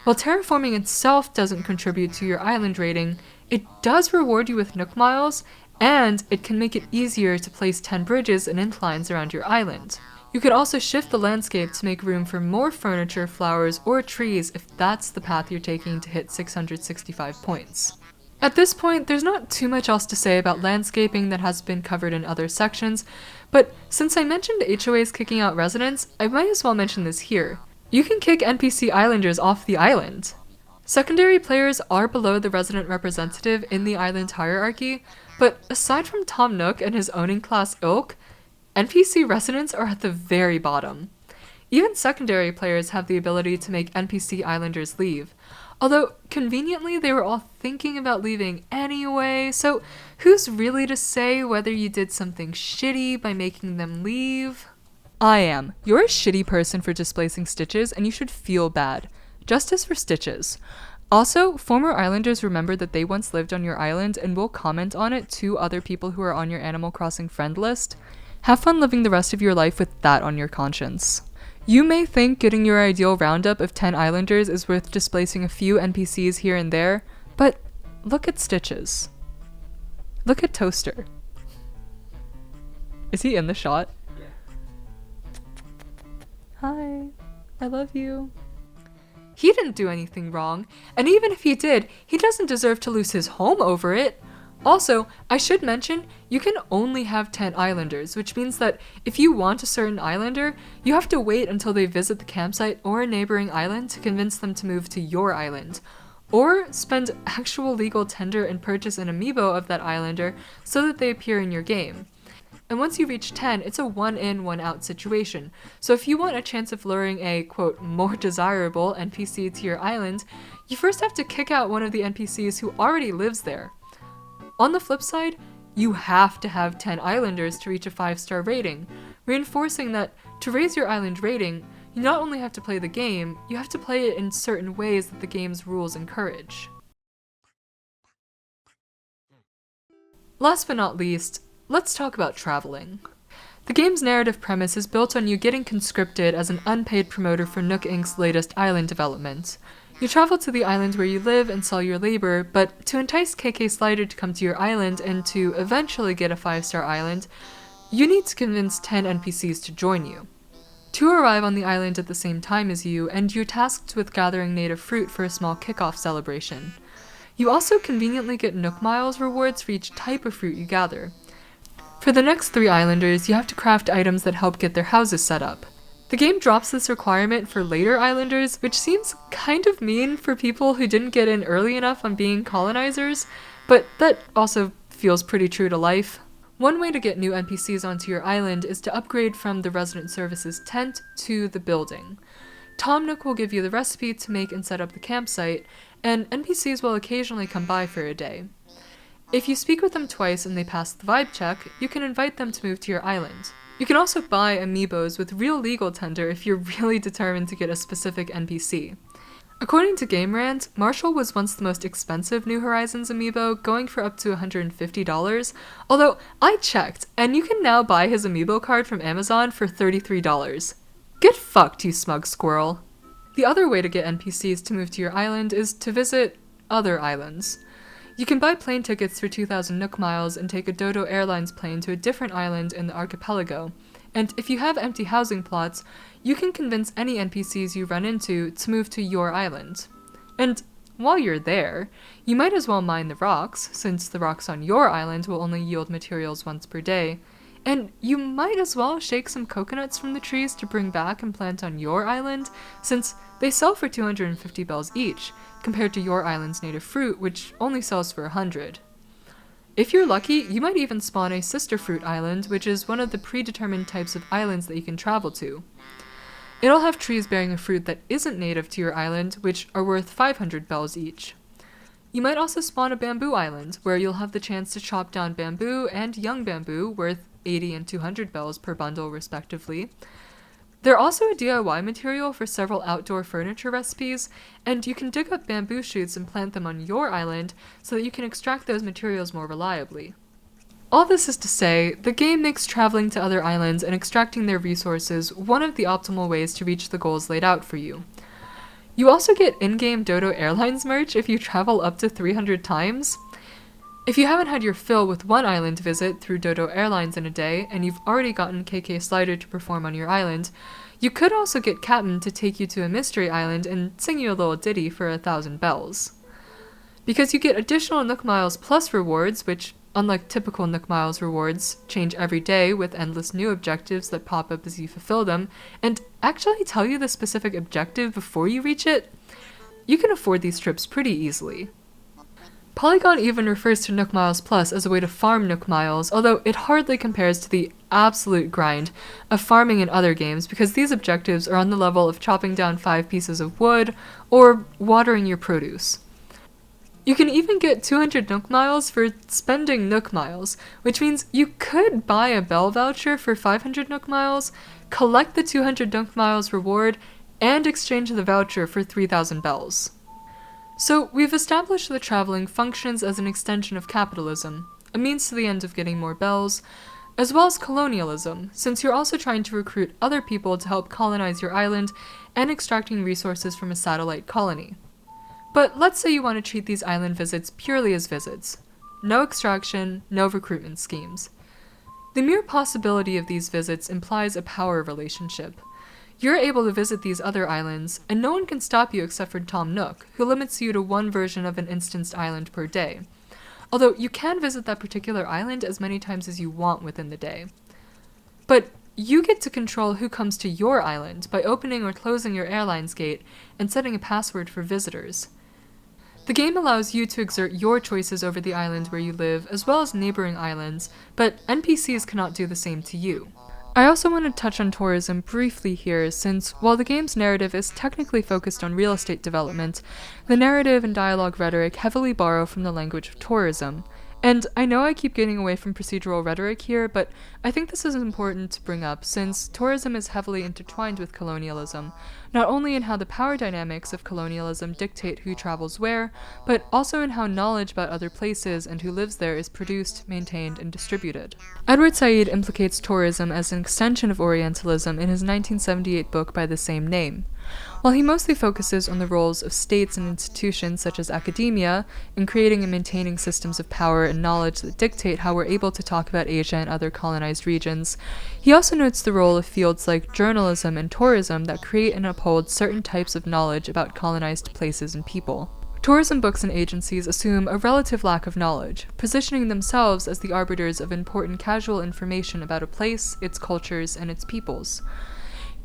While terraforming itself doesn't contribute to your island rating, it does reward you with Nook Miles, and it can make it easier to place 10 bridges and inclines around your island. You could also shift the landscape to make room for more furniture, flowers, or trees if that's the path you're taking to hit 665 points. At this point, there's not too much else to say about landscaping that has been covered in other sections, but since I mentioned HOAs kicking out residents, I might as well mention this here. You can kick NPC islanders off the island. Secondary players are below the resident representative in the island hierarchy, but aside from Tom Nook and his owning class ilk, NPC residents are at the very bottom. Even secondary players have the ability to make NPC islanders leave. Although, conveniently, they were all thinking about leaving anyway, so who's really to say whether you did something shitty by making them leave? I am. You're a shitty person for displacing Stitches, and you should feel bad. Justice for Stitches. Also, former islanders remember that they once lived on your island and will comment on it to other people who are on your Animal Crossing friend list. Have fun living the rest of your life with that on your conscience. You may think getting your ideal roundup of 10 islanders is worth displacing a few NPCs here and there, but look at Stitches. Look at Toaster. Is he in the shot?
Yeah.
Hi, I love you. He didn't do anything wrong, and even if he did, he doesn't deserve to lose his home over it. Also, I should mention, you can only have 10 islanders, which means that if you want a certain islander, you have to wait until they visit the campsite or a neighboring island to convince them to move to your island. Or spend actual legal tender and purchase an amiibo of that islander so that they appear in your game. And once you reach 10, it's a one-in, one-out situation. So if you want a chance of luring a, quote, more desirable NPC to your island, you first have to kick out one of the NPCs who already lives there. On the flip side, you have to have 10 islanders to reach a 5-star rating, reinforcing that to raise your island rating, you not only have to play the game, you have to play it in certain ways that the game's rules encourage. Last but not least, let's talk about traveling. The game's narrative premise is built on you getting conscripted as an unpaid promoter for Nook Inc.'s latest island development. You travel to the island where you live and sell your labor, but to entice KK Slider to come to your island and to eventually get a 5-star island, you need to convince 10 NPCs to join you. 2 arrive on the island at the same time as you, and you're tasked with gathering native fruit for a small kickoff celebration. You also conveniently get Nook Miles rewards for each type of fruit you gather. For the next 3 islanders, you have to craft items that help get their houses set up. The game drops this requirement for later islanders, which seems kind of mean for people who didn't get in early enough on being colonizers, but that also feels pretty true to life. One way to get new NPCs onto your island is to upgrade from the resident services tent to the building. Tom Nook will give you the recipe to make and set up the campsite, and NPCs will occasionally come by for a day. If you speak with them twice and they pass the vibe check, you can invite them to move to your island. You can also buy amiibos with real legal tender if you're really determined to get a specific NPC. According to Game Rant, Marshall was once the most expensive New Horizons amiibo, going for up to $150, although I checked, and you can now buy his amiibo card from Amazon for $33. Get fucked, you smug squirrel. The other way to get NPCs to move to your island is to visit other islands. You can buy plane tickets for 2,000 Nook Miles and take a Dodo Airlines plane to a different island in the archipelago. And if you have empty housing plots, you can convince any NPCs you run into to move to your island. And while you're there, you might as well mine the rocks, since the rocks on your island will only yield materials once per day. And you might as well shake some coconuts from the trees to bring back and plant on your island, since they sell for 250 bells each, compared to your island's native fruit, which only sells for 100. If you're lucky, you might even spawn a sister fruit island, which is one of the predetermined types of islands that you can travel to. It'll have trees bearing a fruit that isn't native to your island, which are worth 500 bells each. You might also spawn a bamboo island, where you'll have the chance to chop down bamboo and young bamboo, worth 80 and 200 bells per bundle respectively. They're also a DIY material for several outdoor furniture recipes, and you can dig up bamboo shoots and plant them on your island so that you can extract those materials more reliably. All this is to say, the game makes traveling to other islands and extracting their resources one of the optimal ways to reach the goals laid out for you. You also get in-game Dodo Airlines merch if you travel up to 300 times. If you haven't had your fill with one island visit through Dodo Airlines in a day, and you've already gotten KK Slider to perform on your island, you could also get Captain to take you to a mystery island and sing you a little ditty for 1,000 bells. Because you get additional Nook Miles Plus rewards, which, unlike typical Nook Miles rewards, change every day with endless new objectives that pop up as you fulfill them, and actually tell you the specific objective before you reach it, you can afford these trips pretty easily. Polygon even refers to Nook Miles Plus as a way to farm Nook Miles, although it hardly compares to the absolute grind of farming in other games because these objectives are on the level of chopping down 5 pieces of wood or watering your produce. You can even get 200 Nook Miles for spending Nook Miles, which means you could buy a Bell voucher for 500 Nook Miles, collect the 200 Nook Miles reward, and exchange the voucher for 3,000 bells. So, we've established that traveling functions as an extension of capitalism, a means to the end of getting more bells, as well as colonialism, since you're also trying to recruit other people to help colonize your island and extracting resources from a satellite colony. But let's say you want to treat these island visits purely as visits. No extraction, no recruitment schemes. The mere possibility of these visits implies a power relationship. You're able to visit these other islands, and no one can stop you except for Tom Nook, who limits you to one version of an instanced island per day. Although you can visit that particular island as many times as you want within the day. But you get to control who comes to your island by opening or closing your airline's gate and setting a password for visitors. The game allows you to exert your choices over the island where you live, as well as neighboring islands, but NPCs cannot do the same to you. I also want to touch on tourism briefly here, since while the game's narrative is technically focused on real estate development, the narrative and dialogue rhetoric heavily borrow from the language of tourism. And I know I keep getting away from procedural rhetoric here, but I think this is important to bring up since tourism is heavily intertwined with colonialism, not only in how the power dynamics of colonialism dictate who travels where, but also in how knowledge about other places and who lives there is produced, maintained, and distributed. Edward Said implicates tourism as an extension of Orientalism in his 1978 book by the same name. While he mostly focuses on the roles of states and institutions such as academia in creating and maintaining systems of power and knowledge that dictate how we're able to talk about Asia and other colonized regions, he also notes the role of fields like journalism and tourism that create and uphold certain types of knowledge about colonized places and people. Tourism books and agencies assume a relative lack of knowledge, positioning themselves as the arbiters of important casual information about a place, its cultures, and its peoples.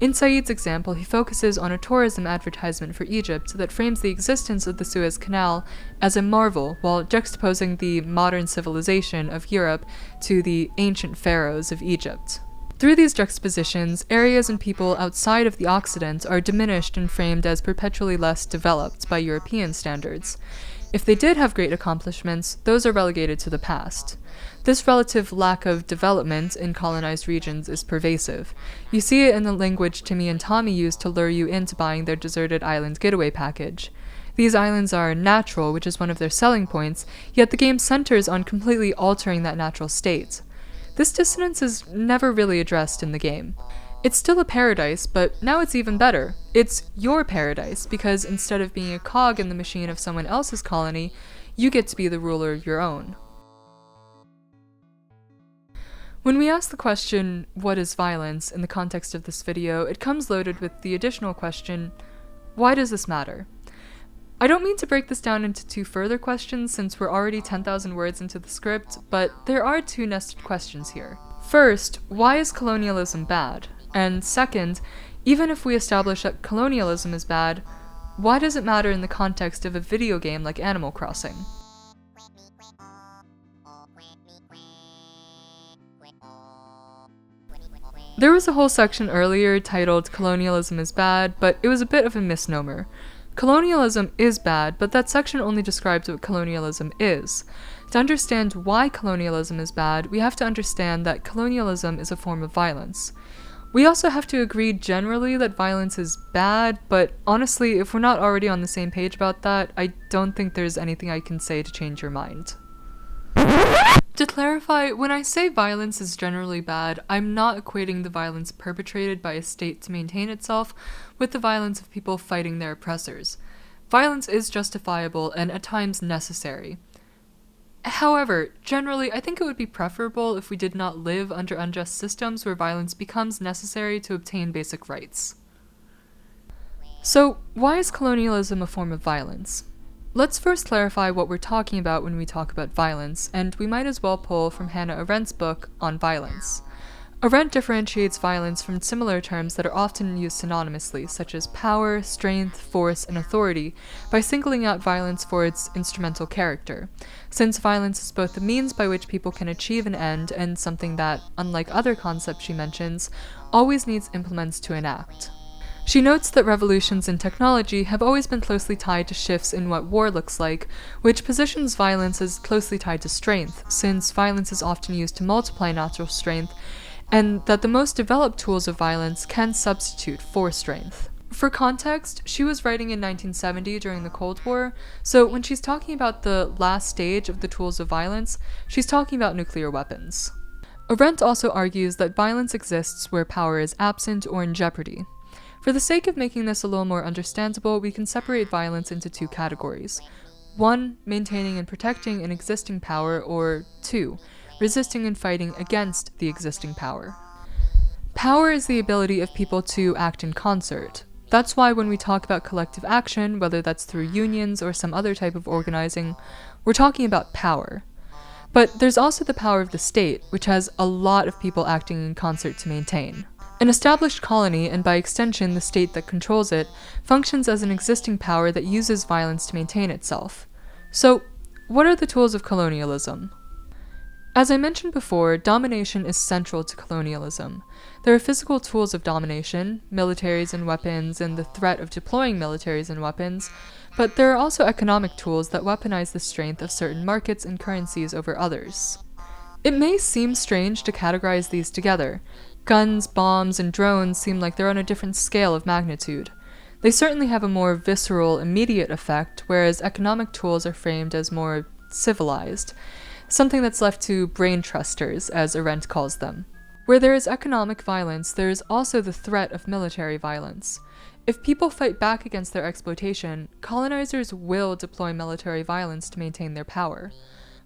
In Said's example, he focuses on a tourism advertisement for Egypt that frames the existence of the Suez Canal as a marvel while juxtaposing the modern civilization of Europe to the ancient pharaohs of Egypt. Through these juxtapositions, areas and people outside of the Occident are diminished and framed as perpetually less developed by European standards. If they did have great accomplishments, those are relegated to the past. This relative lack of development in colonized regions is pervasive. You see it in the language Timmy and Tommy use to lure you into buying their deserted island getaway package. These islands are natural, which is one of their selling points, yet the game centers on completely altering that natural state. This dissonance is never really addressed in the game. It's still a paradise, but now it's even better. It's your paradise, because instead of being a cog in the machine of someone else's colony, you get to be the ruler of your own. When we ask the question, what is violence, in the context of this video, it comes loaded with the additional question, why does this matter? I don't mean to break this down into 2 further questions since we're already 10,000 words into the script, but there are 2 nested questions here. First, why is colonialism bad? And second, even if we establish that colonialism is bad, why does it matter in the context of a video game like Animal Crossing? There was a whole section earlier titled Colonialism is Bad, but it was a bit of a misnomer. Colonialism is bad, but that section only describes what colonialism is. To understand why colonialism is bad, we have to understand that colonialism is a form of violence. We also have to agree generally that violence is bad, but honestly, if we're not already on the same page about that, I don't think there's anything I can say to change your mind. To clarify, when I say violence is generally bad, I'm not equating the violence perpetrated by a state to maintain itself with the violence of people fighting their oppressors. Violence is justifiable and at times necessary. However, generally, I think it would be preferable if we did not live under unjust systems where violence becomes necessary to obtain basic rights. So, why is colonialism a form of violence? Let's first clarify what we're talking about when we talk about violence, and we might as well pull from Hannah Arendt's book on violence. Arendt differentiates violence from similar terms that are often used synonymously, such as power, strength, force, and authority, by singling out violence for its instrumental character, since violence is both the means by which people can achieve an end and something that, unlike other concepts she mentions, always needs implements to enact. She notes that revolutions in technology have always been closely tied to shifts in what war looks like, which positions violence as closely tied to strength, since violence is often used to multiply natural strength, and that the most developed tools of violence can substitute for strength. For context, she was writing in 1970 during the Cold War, so when she's talking about the last stage of the tools of violence, she's talking about nuclear weapons. Arendt also argues that violence exists where power is absent or in jeopardy. For the sake of making this a little more understandable, we can separate violence into two categories. 1. Maintaining and protecting an existing power, or 2. Resisting and fighting against the existing power. Power is the ability of people to act in concert. That's why when we talk about collective action, whether that's through unions or some other type of organizing, we're talking about power. But there's also the power of the state, which has a lot of people acting in concert to maintain. An established colony, and by extension the state that controls it, functions as an existing power that uses violence to maintain itself. So, what are the tools of colonialism? As I mentioned before, domination is central to colonialism. There are physical tools of domination, militaries and weapons, and the threat of deploying militaries and weapons, but there are also economic tools that weaponize the strength of certain markets and currencies over others. It may seem strange to categorize these together. Guns, bombs, and drones seem like they're on a different scale of magnitude. They certainly have a more visceral, immediate effect, whereas economic tools are framed as more civilized, something that's left to brain trusters, as Arendt calls them. Where there is economic violence, there is also the threat of military violence. If people fight back against their exploitation, colonizers will deploy military violence to maintain their power.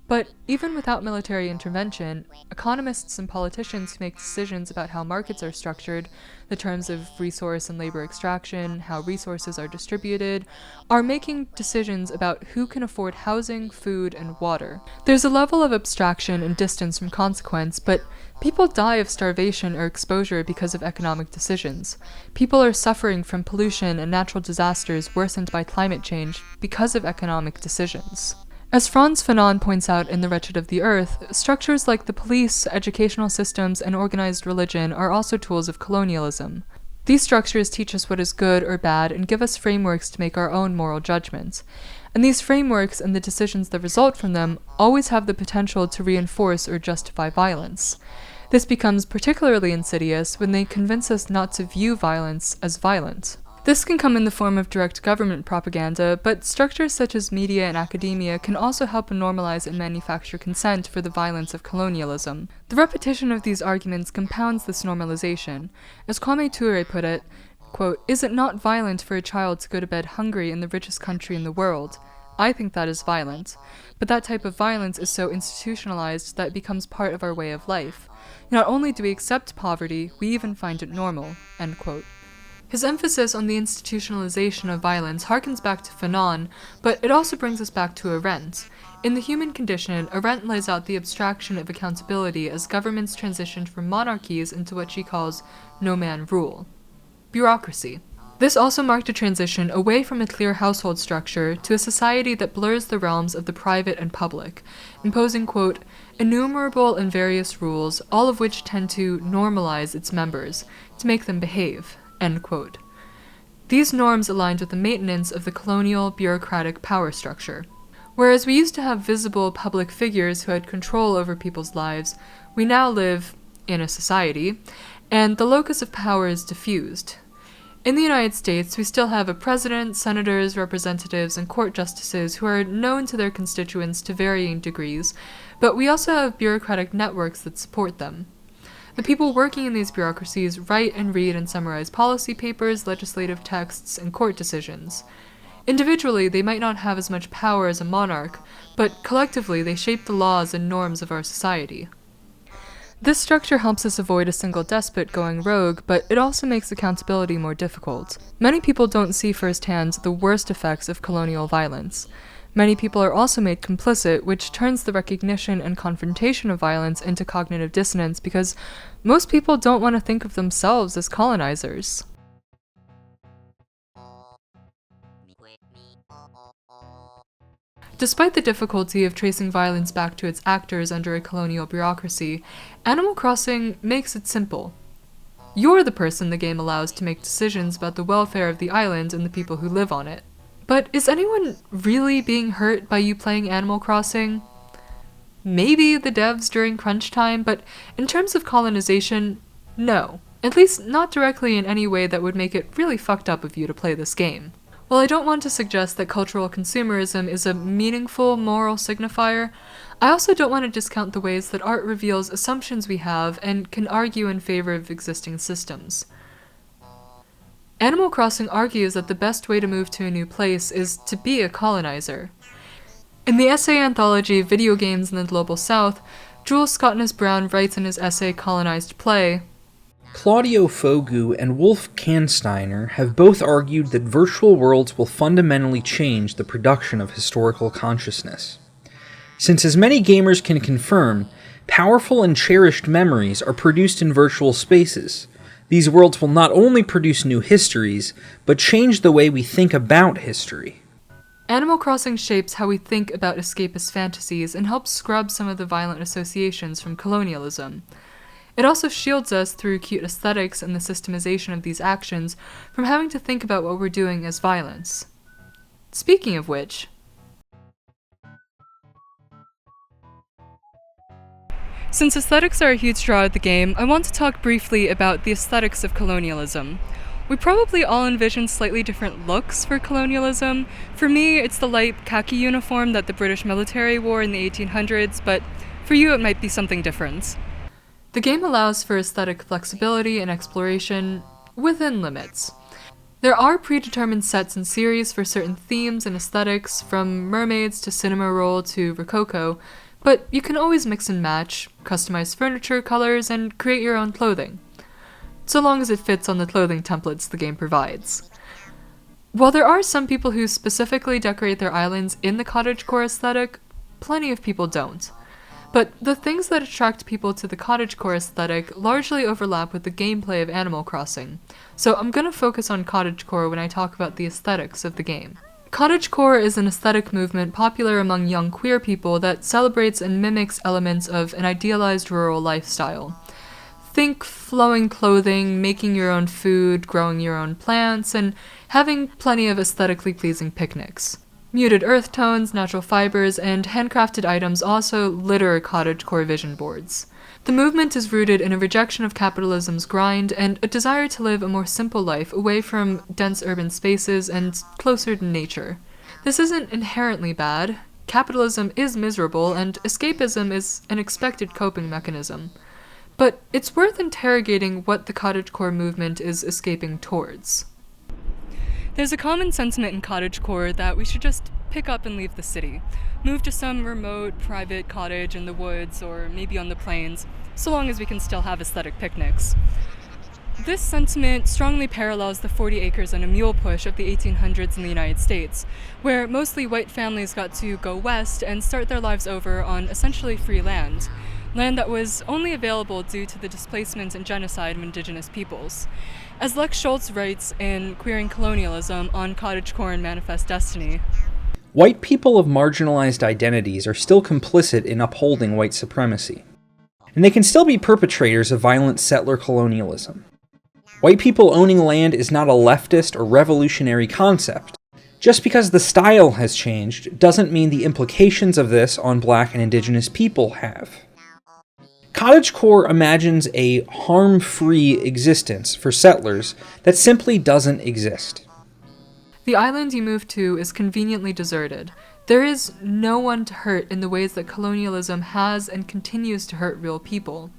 But even without military intervention, economists and politicians who make decisions about how markets are structured, the terms of resource and labor extraction, how resources are distributed, are making decisions about who can afford housing, food, and water. There's a level of abstraction and distance from consequence, but people die of starvation or exposure because of economic decisions. People are suffering from pollution and natural disasters worsened by climate change because of economic decisions. As Frantz Fanon points out in The Wretched of the Earth, structures like the police, educational systems, and organized religion are also tools of colonialism. These structures teach us what is good or bad and give us frameworks to make our own moral judgments. And these frameworks and the decisions that result from them always have the potential to reinforce or justify violence. This becomes particularly insidious when they convince us not to view violence as violent. This can come in the form of direct government propaganda, but structures such as media and academia can also help normalize and manufacture consent for the violence of colonialism. The repetition of these arguments compounds this normalization. As Kwame Ture put it, quote, "Is it not violent for a child to go to bed hungry in the richest country in the world? I think that is violent. But that type of violence is so institutionalized that it becomes part of our way of life. Not only do we accept poverty, we even find it normal," end quote. His emphasis on the institutionalization of violence harkens back to Fanon, but it also brings us back to Arendt. In The Human Condition, Arendt lays out the abstraction of accountability as governments transitioned from monarchies into what she calls no-man rule. Bureaucracy. This also marked a transition away from a clear household structure to a society that blurs the realms of the private and public, imposing, quote, "innumerable and various rules, all of which tend to normalize its members, to make them behave," end quote. These norms aligned with the maintenance of the colonial, bureaucratic power structure. Whereas we used to have visible public figures who had control over people's lives, we now live in a society, and the locus of power is diffused. In the United States, we still have a president, senators, representatives, and court justices who are known to their constituents to varying degrees, but we also have bureaucratic networks that support them. The people working in these bureaucracies write and read and summarize policy papers, legislative texts, and court decisions. Individually, they might not have as much power as a monarch, but collectively they shape the laws and norms of our society. This structure helps us avoid a single despot going rogue, but it also makes accountability more difficult. Many people don't see firsthand the worst effects of colonial violence. Many people are also made complicit, which turns the recognition and confrontation of violence into cognitive dissonance because most people don't want to think of themselves as colonizers. Despite the difficulty of tracing violence back to its actors under a colonial bureaucracy, Animal Crossing makes it simple. You're the person the game allows to make decisions about the welfare of the island and the people who live on it. But is anyone really being hurt by you playing Animal Crossing? Maybe the devs during crunch time, but in terms of colonization, no. At least not directly in any way that would make it really fucked up of you to play this game. While I don't want to suggest that cultural consumerism is a meaningful moral signifier, I also don't want to discount the ways that art reveals assumptions we have and can argue in favor of existing systems. Animal Crossing argues that the best way to move to a new place is to be a colonizer. In the essay anthology Video Games in the Global South, Jules Scottness-Brown writes in his essay Colonized Play,
Claudio Fogu and Wolf Kansteiner have both argued that virtual worlds will fundamentally change the production of historical consciousness. Since as many gamers can confirm, powerful and cherished memories are produced in virtual spaces, these worlds will not only produce new histories, but change the way we think about history.
Animal Crossing shapes how we think about escapist fantasies and helps scrub some of the violent associations from colonialism. It also shields us through cute aesthetics and the systemization of these actions from having to think about what we're doing as violence. Speaking of which, since aesthetics are a huge draw of the game, I want to talk briefly about the aesthetics of colonialism. We probably all envision slightly different looks for colonialism. For me, it's the light khaki uniform that the British military wore in the 1800s, but for you it might be something different. The game allows for aesthetic flexibility and exploration within limits. There are predetermined sets and series for certain themes and aesthetics, from mermaids to cinema roll to rococo, but you can always mix and match, customize furniture colors, and create your own clothing, so long as it fits on the clothing templates the game provides. While there are some people who specifically decorate their islands in the cottagecore aesthetic, plenty of people don't. But the things that attract people to the cottagecore aesthetic largely overlap with the gameplay of Animal Crossing, so I'm gonna focus on cottagecore when I talk about the aesthetics of the game. Cottagecore is an aesthetic movement popular among young queer people that celebrates and mimics elements of an idealized rural lifestyle. Think flowing clothing, making your own food, growing your own plants, and having plenty of aesthetically pleasing picnics. Muted earth tones, natural fibers, and handcrafted items also litter cottagecore vision boards. The movement is rooted in a rejection of capitalism's grind and a desire to live a more simple life away from dense urban spaces and closer to nature. This isn't inherently bad. Capitalism is miserable, and escapism is an expected coping mechanism. But it's worth interrogating what the cottagecore movement is escaping towards. There's a common sentiment in cottagecore that we should just pick up and leave the city, move to some remote, private cottage in the woods or maybe on the plains, so long as we can still have aesthetic picnics. This sentiment strongly parallels the 40 acres and a mule push of the 1800s in the United States, where mostly white families got to go west and start their lives over on essentially free land that was only available due to the displacement and genocide of indigenous peoples. As Lex Schultz writes in Queering Colonialism on Cottagecore and Manifest Destiny,
White people of marginalized identities are still complicit in upholding white supremacy, and they can still be perpetrators of violent settler colonialism. White people owning land is not a leftist or revolutionary concept. Just because the style has changed doesn't mean the implications of this on Black and Indigenous people have. Cottagecore imagines a harm-free existence for settlers that simply doesn't exist.
the island you move to is conveniently deserted. There is no one to hurt in the ways that colonialism has and continues to hurt real people.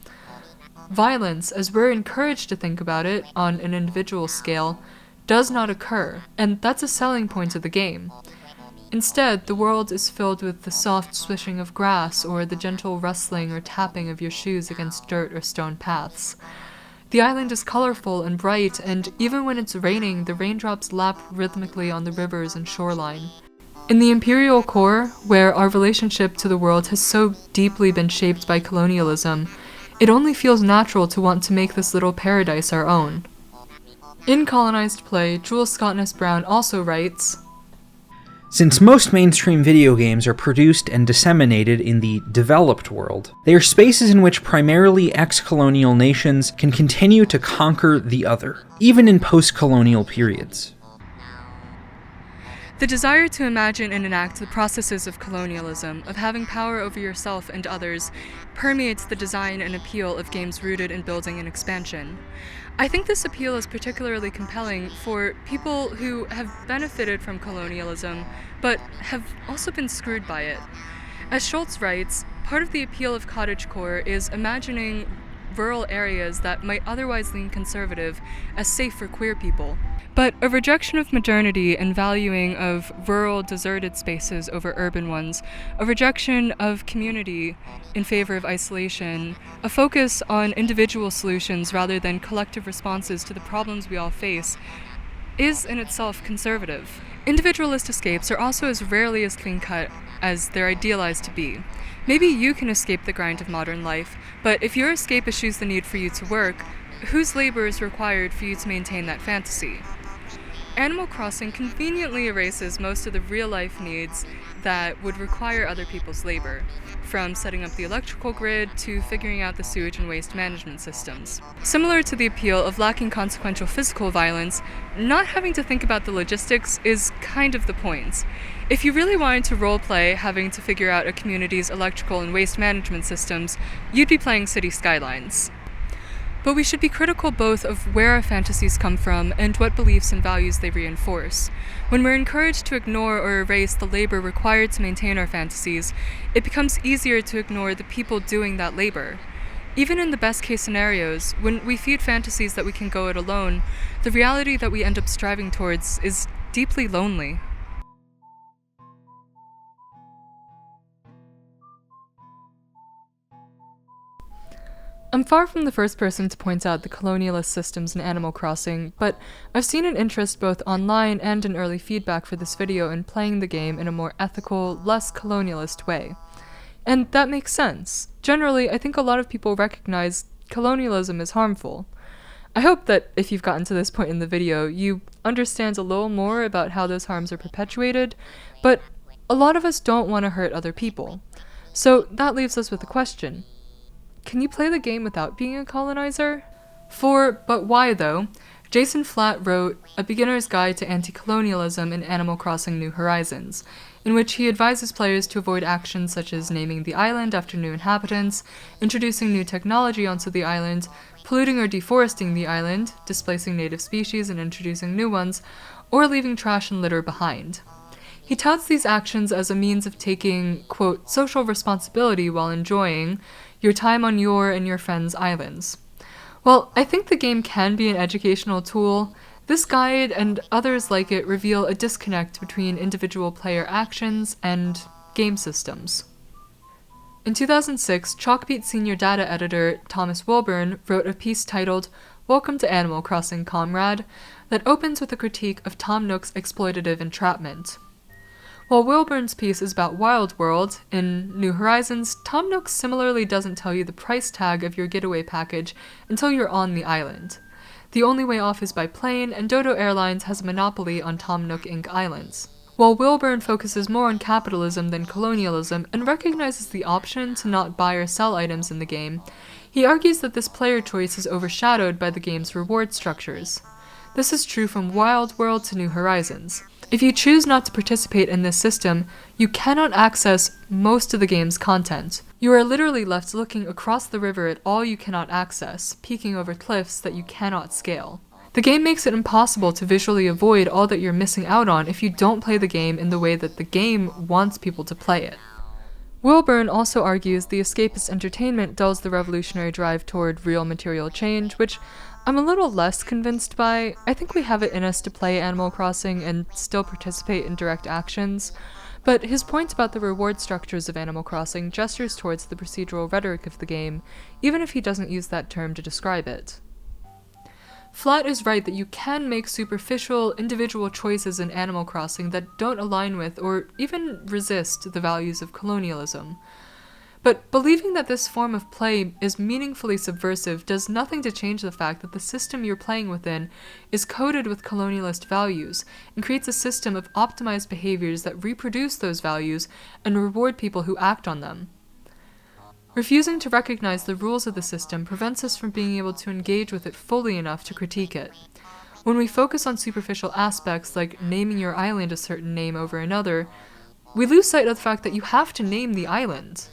Violence, as we're encouraged to think about it on an individual scale, does not occur, and that's a selling point of the game. Instead, the world is filled with the soft swishing of grass or the gentle rustling or tapping of your shoes against dirt or stone paths. The island is colorful and bright, and even when it's raining, the raindrops lap rhythmically on the rivers and shoreline. In the Imperial Core, where our relationship to the world has so deeply been shaped by colonialism, it only feels natural to want to make this little paradise our own. In Colonized Play, Jules Scottness-Brown also writes,
"Since most mainstream video games are produced and disseminated in the developed world, they are spaces in which primarily ex-colonial nations can continue to conquer the other, even in post-colonial periods.
The desire to imagine and enact the processes of colonialism, of having power over yourself and others, permeates the design and appeal of games rooted in building and expansion. I think this appeal is particularly compelling for people who have benefited from colonialism, but have also been screwed by it. As Schultz writes, part of the appeal of cottagecore is imagining rural areas that might otherwise lean conservative as safe for queer people. But a rejection of modernity and valuing of rural, deserted spaces over urban ones, a rejection of community in favor of isolation, a focus on individual solutions rather than collective responses to the problems we all face, is in itself conservative. Individualist escapes are also as rarely as clean-cut as they're idealized to be. Maybe you can escape the grind of modern life, but if your escape eschews the need for you to work, whose labor is required for you to maintain that fantasy? Animal Crossing conveniently erases most of the real-life needs that would require other people's labor, from setting up the electrical grid to figuring out the sewage and waste management systems. Similar to the appeal of lacking consequential physical violence, not having to think about the logistics is kind of the point. If you really wanted to roleplay having to figure out a community's electrical and waste management systems, you'd be playing City Skylines. But we should be critical both of where our fantasies come from and what beliefs and values they reinforce. When we're encouraged to ignore or erase the labor required to maintain our fantasies, it becomes easier to ignore the people doing that labor. Even in the best case scenarios, when we feed fantasies that we can go it alone, the reality that we end up striving towards is deeply lonely. I'm far from the first person to point out the colonialist systems in Animal Crossing, but I've seen an interest both online and in early feedback for this video in playing the game in a more ethical, less colonialist way. And that makes sense. Generally, I think a lot of people recognize colonialism is harmful. I hope that if you've gotten to this point in the video, you understand a little more about how those harms are perpetuated, but a lot of us don't want to hurt other people. So that leaves us with a question. Can you play the game without being a colonizer? For But Why Though, Jason Flatt wrote A Beginner's Guide to Anti-Colonialism in Animal Crossing New Horizons, in which he advises players to avoid actions such as naming the island after new inhabitants, introducing new technology onto the island, polluting or deforesting the island, displacing native species and introducing new ones, or leaving trash and litter behind. He touts these actions as a means of taking, quote, social responsibility while enjoying your time on your and your friends' islands. While I think the game can be an educational tool, this guide and others like it reveal a disconnect between individual player actions and game systems. In 2006, Chalkbeat senior data editor Thomas Wilburn wrote a piece titled Welcome to Animal Crossing, Comrade, that opens with a critique of Tom Nook's exploitative entrapment. While Wilburn's piece is about Wild World, in New Horizons, Tom Nook similarly doesn't tell you the price tag of your getaway package until you're on the island. The only way off is by plane, and Dodo Airlines has a monopoly on Tom Nook Inc. islands. While Wilburn focuses more on capitalism than colonialism and recognizes the option to not buy or sell items in the game, he argues that this player choice is overshadowed by the game's reward structures. This is true from Wild World to New Horizons. If you choose not to participate in this system, you cannot access most of the game's content. You are literally left looking across the river at all you cannot access, peeking over cliffs that you cannot scale. The game makes it impossible to visually avoid all that you're missing out on if you don't play the game in the way that the game wants people to play it. Wilburn also argues the escapist entertainment dulls the revolutionary drive toward real material change, which I'm a little less convinced by. I think we have it in us to play Animal Crossing and still participate in direct actions, but his point about the reward structures of Animal Crossing gestures towards the procedural rhetoric of the game, even if he doesn't use that term to describe it. Flat is right that you can make superficial, individual choices in Animal Crossing that don't align with or even resist the values of colonialism. But believing that this form of play is meaningfully subversive does nothing to change the fact that the system you're playing within is coded with colonialist values and creates a system of optimized behaviors that reproduce those values and reward people who act on them. Refusing to recognize the rules of the system prevents us from being able to engage with it fully enough to critique it. When we focus on superficial aspects like naming your island a certain name over another, we lose sight of the fact that you have to name the island.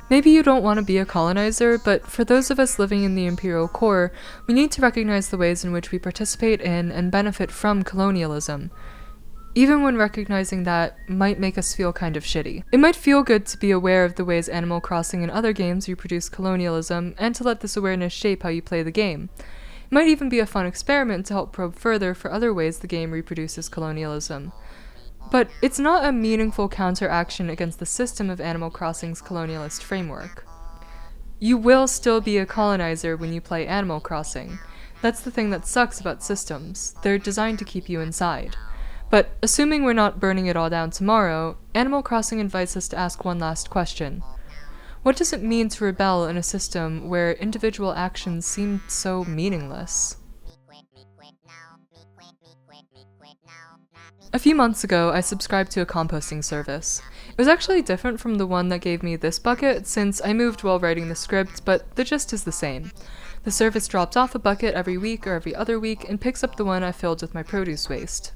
Maybe you don't want to be a colonizer, but for those of us living in the imperial core, we need to recognize the ways in which we participate in and benefit from colonialism. Even when recognizing that might make us feel kind of shitty. It might feel good to be aware of the ways Animal Crossing and other games reproduce colonialism, and to let this awareness shape how you play the game. It might even be a fun experiment to help probe further for other ways the game reproduces colonialism. But it's not a meaningful counteraction against the system of Animal Crossing's colonialist framework. You will still be a colonizer when you play Animal Crossing. That's the thing that sucks about systems. They're designed to keep you inside. But assuming we're not burning it all down tomorrow, Animal Crossing invites us to ask one last question. What does it mean to rebel in a system where individual actions seem so meaningless? A few months ago, I subscribed to a composting service. It was actually different from the one that gave me this bucket, since I moved while writing the script, but the gist is the same. The service drops off a bucket every week or every other week and picks up the one I filled with my produce waste.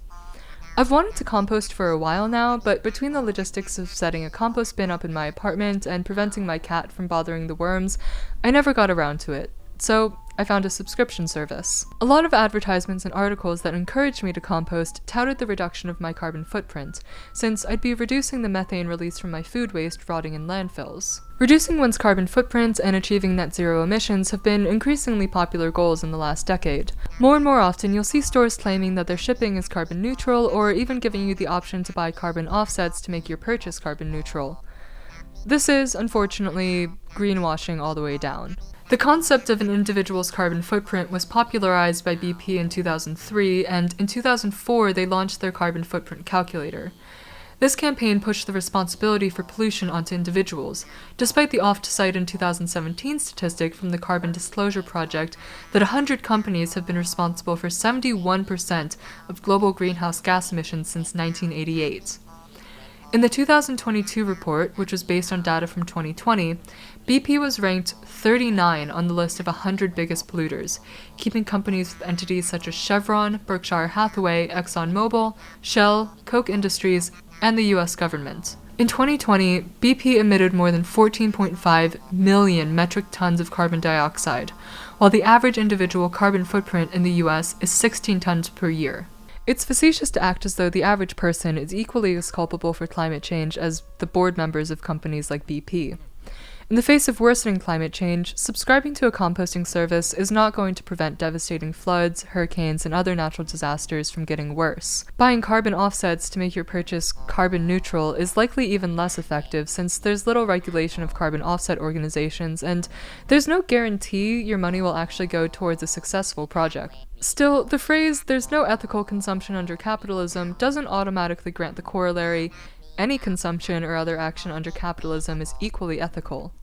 I've wanted to compost for a while now, but between the logistics of setting a compost bin up in my apartment and preventing my cat from bothering the worms, I never got around to it. So I found a subscription service. A lot of advertisements and articles that encouraged me to compost touted the reduction of my carbon footprint, since I'd be reducing the methane released from my food waste rotting in landfills. Reducing one's carbon footprint and achieving net zero emissions have been increasingly popular goals in the last decade. More and more often, you'll see stores claiming that their shipping is carbon neutral, or even giving you the option to buy carbon offsets to make your purchase carbon neutral. This is, unfortunately, greenwashing all the way down. The concept of an individual's carbon footprint was popularized by BP in 2003, and in 2004 they launched their carbon footprint calculator. This campaign pushed the responsibility for pollution onto individuals, despite the oft-cited in 2017 statistic from the Carbon Disclosure Project that 100 companies have been responsible for 71% of global greenhouse gas emissions since 1988. In the 2022 report, which was based on data from 2020, BP was ranked 39 on the list of 100 biggest polluters, keeping companies with entities such as Chevron, Berkshire Hathaway, ExxonMobil, Shell, Koch Industries, and the US government. In 2020, BP emitted more than 14.5 million metric tons of carbon dioxide, while the average individual carbon footprint in the US is 16 tons per year. It's facetious to act as though the average person is equally as culpable for climate change as the board members of companies like BP. In the face of worsening climate change, subscribing to a composting service is not going to prevent devastating floods, hurricanes, and other natural disasters from getting worse. Buying carbon offsets to make your purchase carbon neutral is likely even less effective, since there's little regulation of carbon offset organizations, and there's no guarantee your money will actually go towards a successful project. Still, the phrase, "there's no ethical consumption under capitalism," doesn't automatically grant the corollary, "any consumption or other action under capitalism is equally ethical."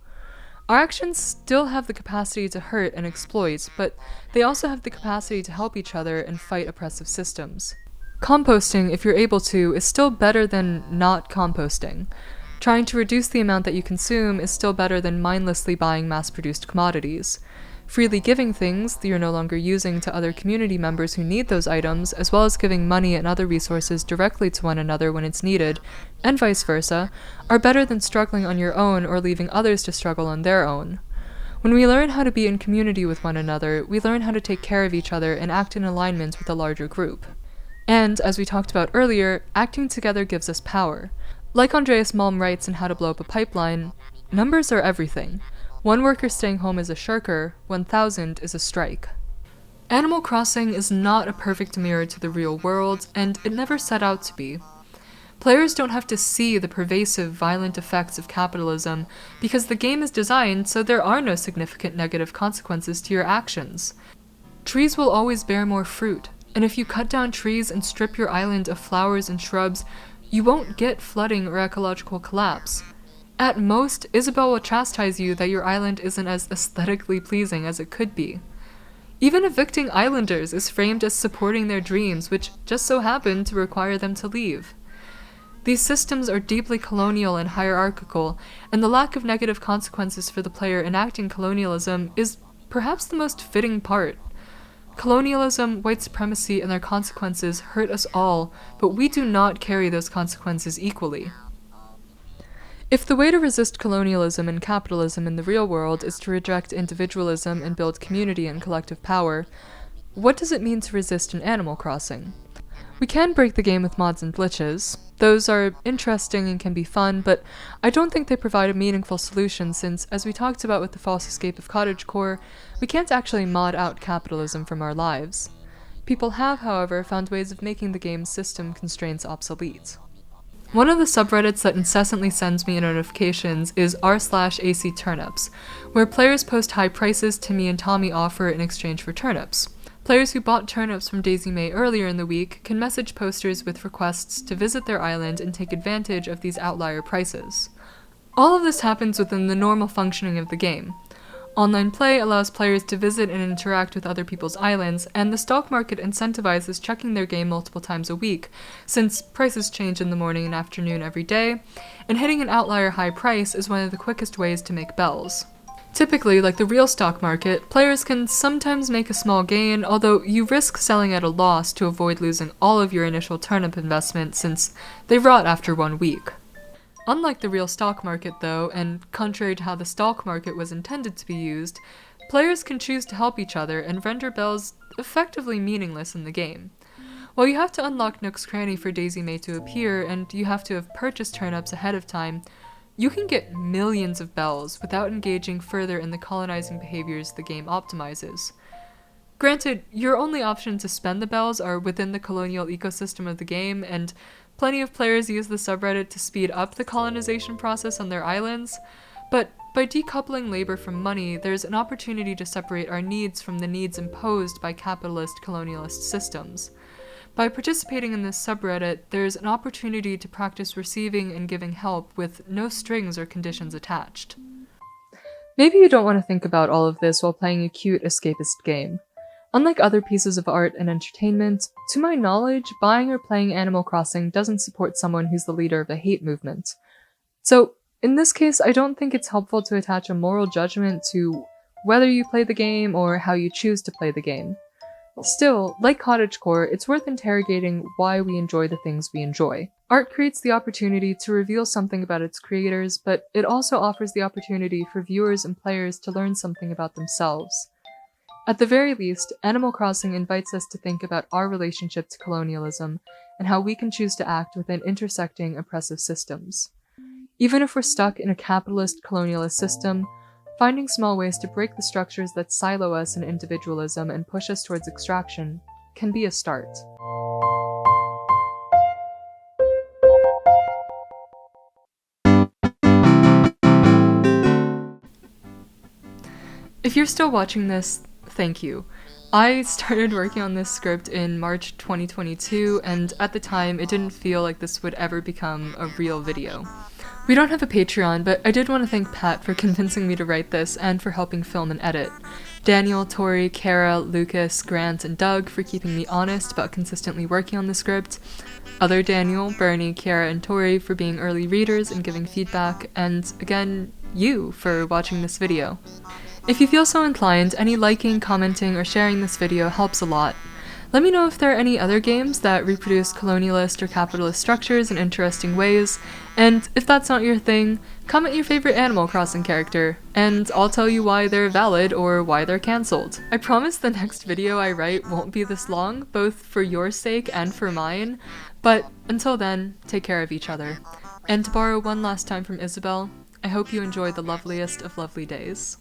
Our actions still have the capacity to hurt and exploit, but they also have the capacity to help each other and fight oppressive systems. Composting, if you're able to, is still better than not composting. Trying to reduce the amount that you consume is still better than mindlessly buying mass-produced commodities. Freely giving things that you're no longer using to other community members who need those items, as well as giving money and other resources directly to one another when it's needed, and vice versa, are better than struggling on your own or leaving others to struggle on their own. When we learn how to be in community with one another, we learn how to take care of each other and act in alignment with a larger group. And, as we talked about earlier, acting together gives us power. Like Andreas Malm writes in How to Blow Up a Pipeline, numbers are everything. 1 worker staying home is a shirker, 1,000 is a strike. Animal Crossing is not a perfect mirror to the real world, and it never set out to be. Players don't have to see the pervasive, violent effects of capitalism because the game is designed so there are no significant negative consequences to your actions. Trees will always bear more fruit, and if you cut down trees and strip your island of flowers and shrubs, you won't get flooding or ecological collapse. At most, Isabel will chastise you that your island isn't as aesthetically pleasing as it could be. Even evicting islanders is framed as supporting their dreams, which just so happen to require them to leave. These systems are deeply colonial and hierarchical, and the lack of negative consequences for the player enacting colonialism is perhaps the most fitting part. Colonialism, white supremacy, and their consequences hurt us all, but we do not carry those consequences equally. If the way to resist colonialism and capitalism in the real world is to reject individualism and build community and collective power, what does it mean to resist in Animal Crossing? We can break the game with mods and glitches. Those are interesting and can be fun, but I don't think they provide a meaningful solution since, as we talked about with the false escape of cottagecore, we can't actually mod out capitalism from our lives. People have, however, found ways of making the game's system constraints obsolete. One of the subreddits that incessantly sends me notifications is r/acturnips, where players post high prices Timmy and Tommy offer in exchange for turnips. Players who bought turnips from Daisy May earlier in the week can message posters with requests to visit their island and take advantage of these outlier prices. All of this happens within the normal functioning of the game. Online play allows players to visit and interact with other people's islands, and the stock market incentivizes checking their game multiple times a week, since prices change in the morning and afternoon every day, and hitting an outlier high price is one of the quickest ways to make bells. Typically, like the real stock market, players can sometimes make a small gain, although you risk selling at a loss to avoid losing all of your initial turnip investment since they rot after 1 week. Unlike the real stock market though, and contrary to how the stock market was intended to be used, players can choose to help each other and render bells effectively meaningless in the game. While you have to unlock Nook's Cranny for Daisy May to appear, and you have to have purchased turnips ahead of time, you can get millions of bells without engaging further in the colonizing behaviors the game optimizes. Granted, your only option to spend the bells are within the colonial ecosystem of the game, and plenty of players use the subreddit to speed up the colonization process on their islands, but by decoupling labor from money, there's an opportunity to separate our needs from the needs imposed by capitalist colonialist systems. By participating in this subreddit, there's an opportunity to practice receiving and giving help with no strings or conditions attached. Maybe you don't want to think about all of this while playing a cute escapist game. Unlike other pieces of art and entertainment, to my knowledge, buying or playing Animal Crossing doesn't support someone who's the leader of a hate movement. So, in this case, I don't think it's helpful to attach a moral judgment to whether you play the game or how you choose to play the game. Still, like cottagecore, it's worth interrogating why we enjoy the things we enjoy. Art creates the opportunity to reveal something about its creators, but it also offers the opportunity for viewers and players to learn something about themselves. At the very least, Animal Crossing invites us to think about our relationship to colonialism and how we can choose to act within intersecting oppressive systems. Even if we're stuck in a capitalist colonialist system, finding small ways to break the structures that silo us in individualism and push us towards extraction can be a start. If you're still watching this, thank you. I started working on this script in March 2022, and at the time it didn't feel like this would ever become a real video. We don't have a Patreon, but I did want to thank Pat for convincing me to write this and for helping film and edit. Daniel, Tori, Kara, Lucas, Grant, and Doug for keeping me honest about consistently working on the script. Other Daniel, Bernie, Kara, and Tori for being early readers and giving feedback, and again, you for watching this video. If you feel so inclined, any liking, commenting, or sharing this video helps a lot. Let me know if there are any other games that reproduce colonialist or capitalist structures in interesting ways, and if that's not your thing, comment your favorite Animal Crossing character, and I'll tell you why they're valid or why they're cancelled. I promise the next video I write won't be this long, both for your sake and for mine, but until then, take care of each other. And to borrow one last time from Isabel, I hope you enjoy the loveliest of lovely days.